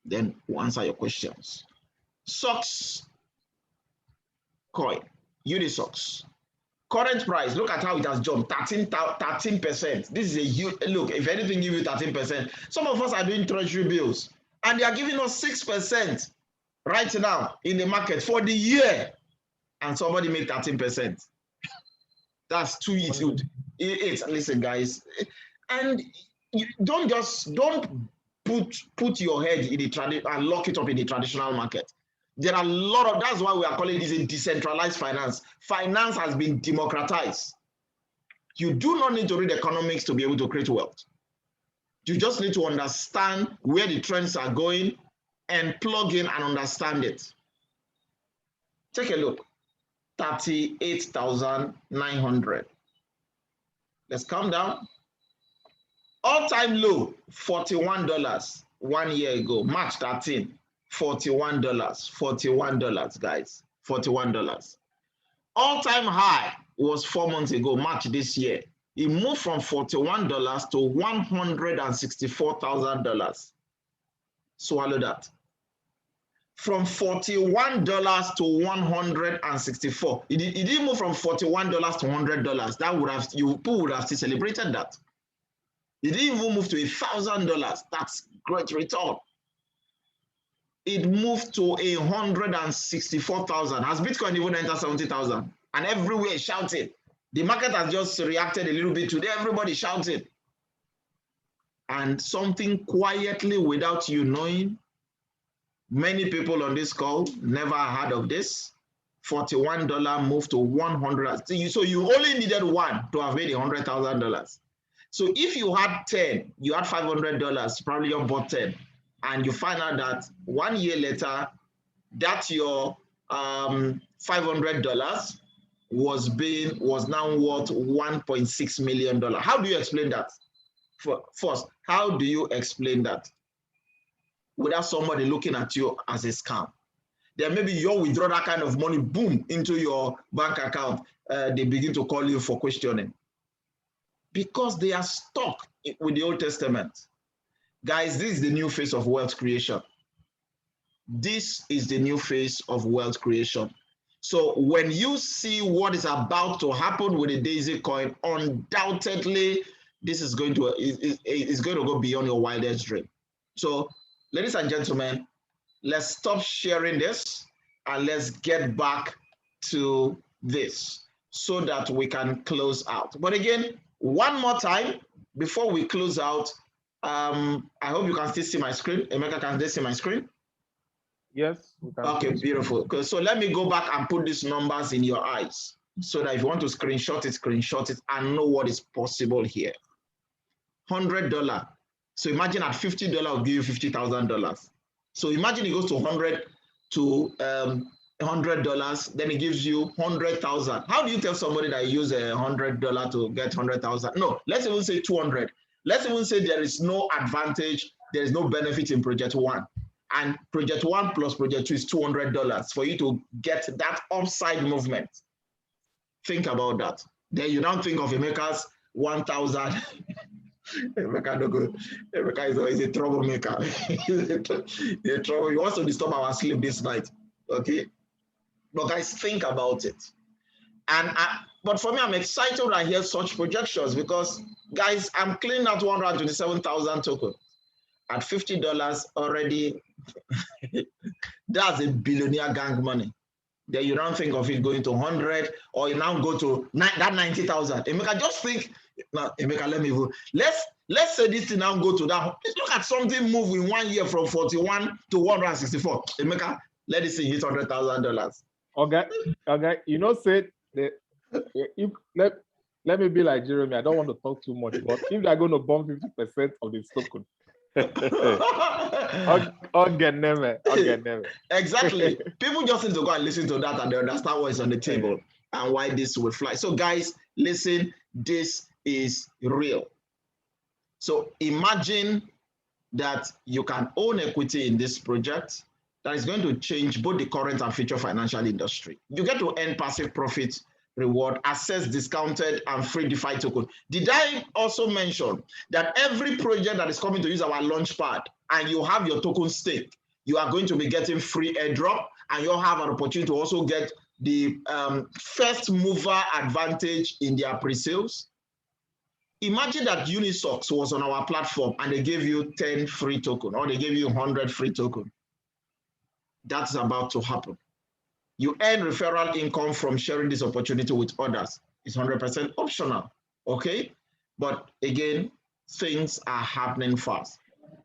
then we'll answer your questions. Socks coin, Unisocks. Current price, look at how it has jumped, 13%. This is a huge, look, if anything give you 13%, some of us are doing treasury bills and they are giving us 6% right now in the market for the year, and somebody made 13%. That's too easy. Listen, guys, and you don't put your head in the traditional and lock it up in the traditional market. There are a lot of, that's why we are calling this a decentralized finance. Finance has been democratized. You do not need to read economics to be able to create wealth. You just need to understand where the trends are going and plug in and understand it. Take a look. 38,900. Let's calm down. All-time low, $41 1 year ago, March 13, $41, guys, $41. All-time high was 4 months ago, March this year. It moved from $41 to $164,000. Swallow that. From $41 to $164. It didn't move from $41 to $100. That would have, people would have still celebrated that. It didn't even move to $1,000. That's great return. It moved to 164,000. Has Bitcoin even entered 70,000? And everywhere shouting. The market has just reacted a little bit today. Everybody shouting. And something quietly, without you knowing, many people on this call never heard of this. $41 moved to $100. So you only needed one to have made $100,000. So if you had 10, you had $500, probably you bought 10, and you find out that 1 year later, that your $500 was now worth $1.6 million. How do you explain that? First, how do you explain that without somebody looking at you as a scam? Then maybe you withdraw that kind of money, boom, into your bank account. They begin to call you for questioning. Because they are stuck with the Old Testament. Guys, this is the new phase of wealth creation. This is the new phase of wealth creation. So when you see what is about to happen with the Daisy coin, undoubtedly, this is going to go beyond your wildest dream. So, ladies and gentlemen, let's stop sharing this and let's get back to this so that we can close out. But again, one more time before we close out, I hope you can still see my screen. Emeka, can still see my screen? Yes. We can. Okay, beautiful. So let me go back and put these numbers in your eyes so that if you want to screenshot it and know what is possible here. $100. So imagine at $50 will give you $50,000. So imagine it goes to 100 to $100, then it gives you 100,000. How do you tell somebody that you use $100 to get 100,000? No, let's even say 200. Let's even say there is no advantage there is no benefit in project 1. And project 1 plus project 2 is $200 for you to get that upside movement. Think about that. Then you don't think of Emeka's 1,000. Emeka no good. Emeka is always a troublemaker. He wants to disturb our sleep this night. Okay? But guys, think about it. But for me, I'm excited when I hear such projections because, guys, I'm cleaning out 127,000 tokens at $50 already. That's a billionaire gang money. Then you don't think of it going to 100, or you now go to that 90,000. Emeka, just think. Now, Emeka, let's say this thing now go to that. Let's look at something move in 1 year from 41 to 164. Emeka, let this thing hit $100,000. Okay. You know, say if let me be like Jeremy. I don't want to talk too much, but if they're going to bomb 50% of the token, exactly. People just need to go and listen to that and they understand what is on the table and why this will fly. So, guys, listen, this is real. So imagine that you can own equity in this project that is going to change both the current and future financial industry. You get to earn passive profit, reward, access discounted and free DeFi token. Did I also mention that every project that is coming to use our launchpad and you have your token stake, you are going to be getting free airdrop, and you'll have an opportunity to also get the first mover advantage in their pre-sales. Imagine that Unisox was on our platform and they gave you 10 free token, or they gave you 100 free token. That's about to happen. You earn referral income from sharing this opportunity with others. It's 100% optional, okay? But again, things are happening fast.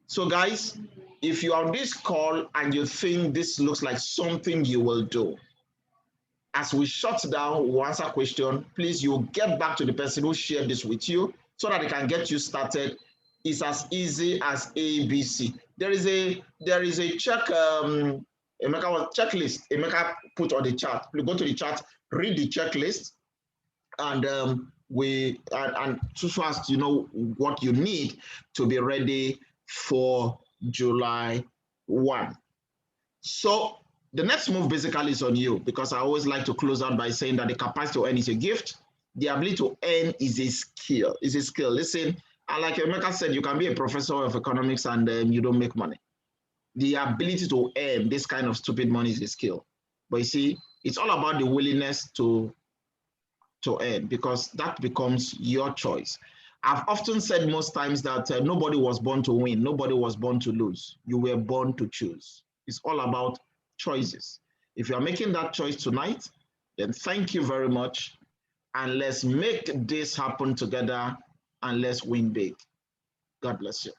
So guys, if you are on this call and you think this looks like something you will do, as we shut down, we'll answer question, please, you get back to the person who shared this with you so that they can get you started. It's as easy as ABC. There is a check, Emeka was checklist. Emeka put on the chat. You go to the chat, read the checklist, and so as you know what you need to be ready for July 1. So the next move basically is on you, because I always like to close out by saying that the capacity to earn is a gift. The ability to earn is a skill. Listen, like Emeka said, you can be a professor of economics and you don't make money. The ability to earn this kind of stupid money is a skill. But you see, it's all about the willingness to earn, because that becomes your choice. I've often said most times that nobody was born to win. Nobody was born to lose. You were born to choose. It's all about choices. If you are making that choice tonight, then thank you very much. And let's make this happen together, and let's win big. God bless you.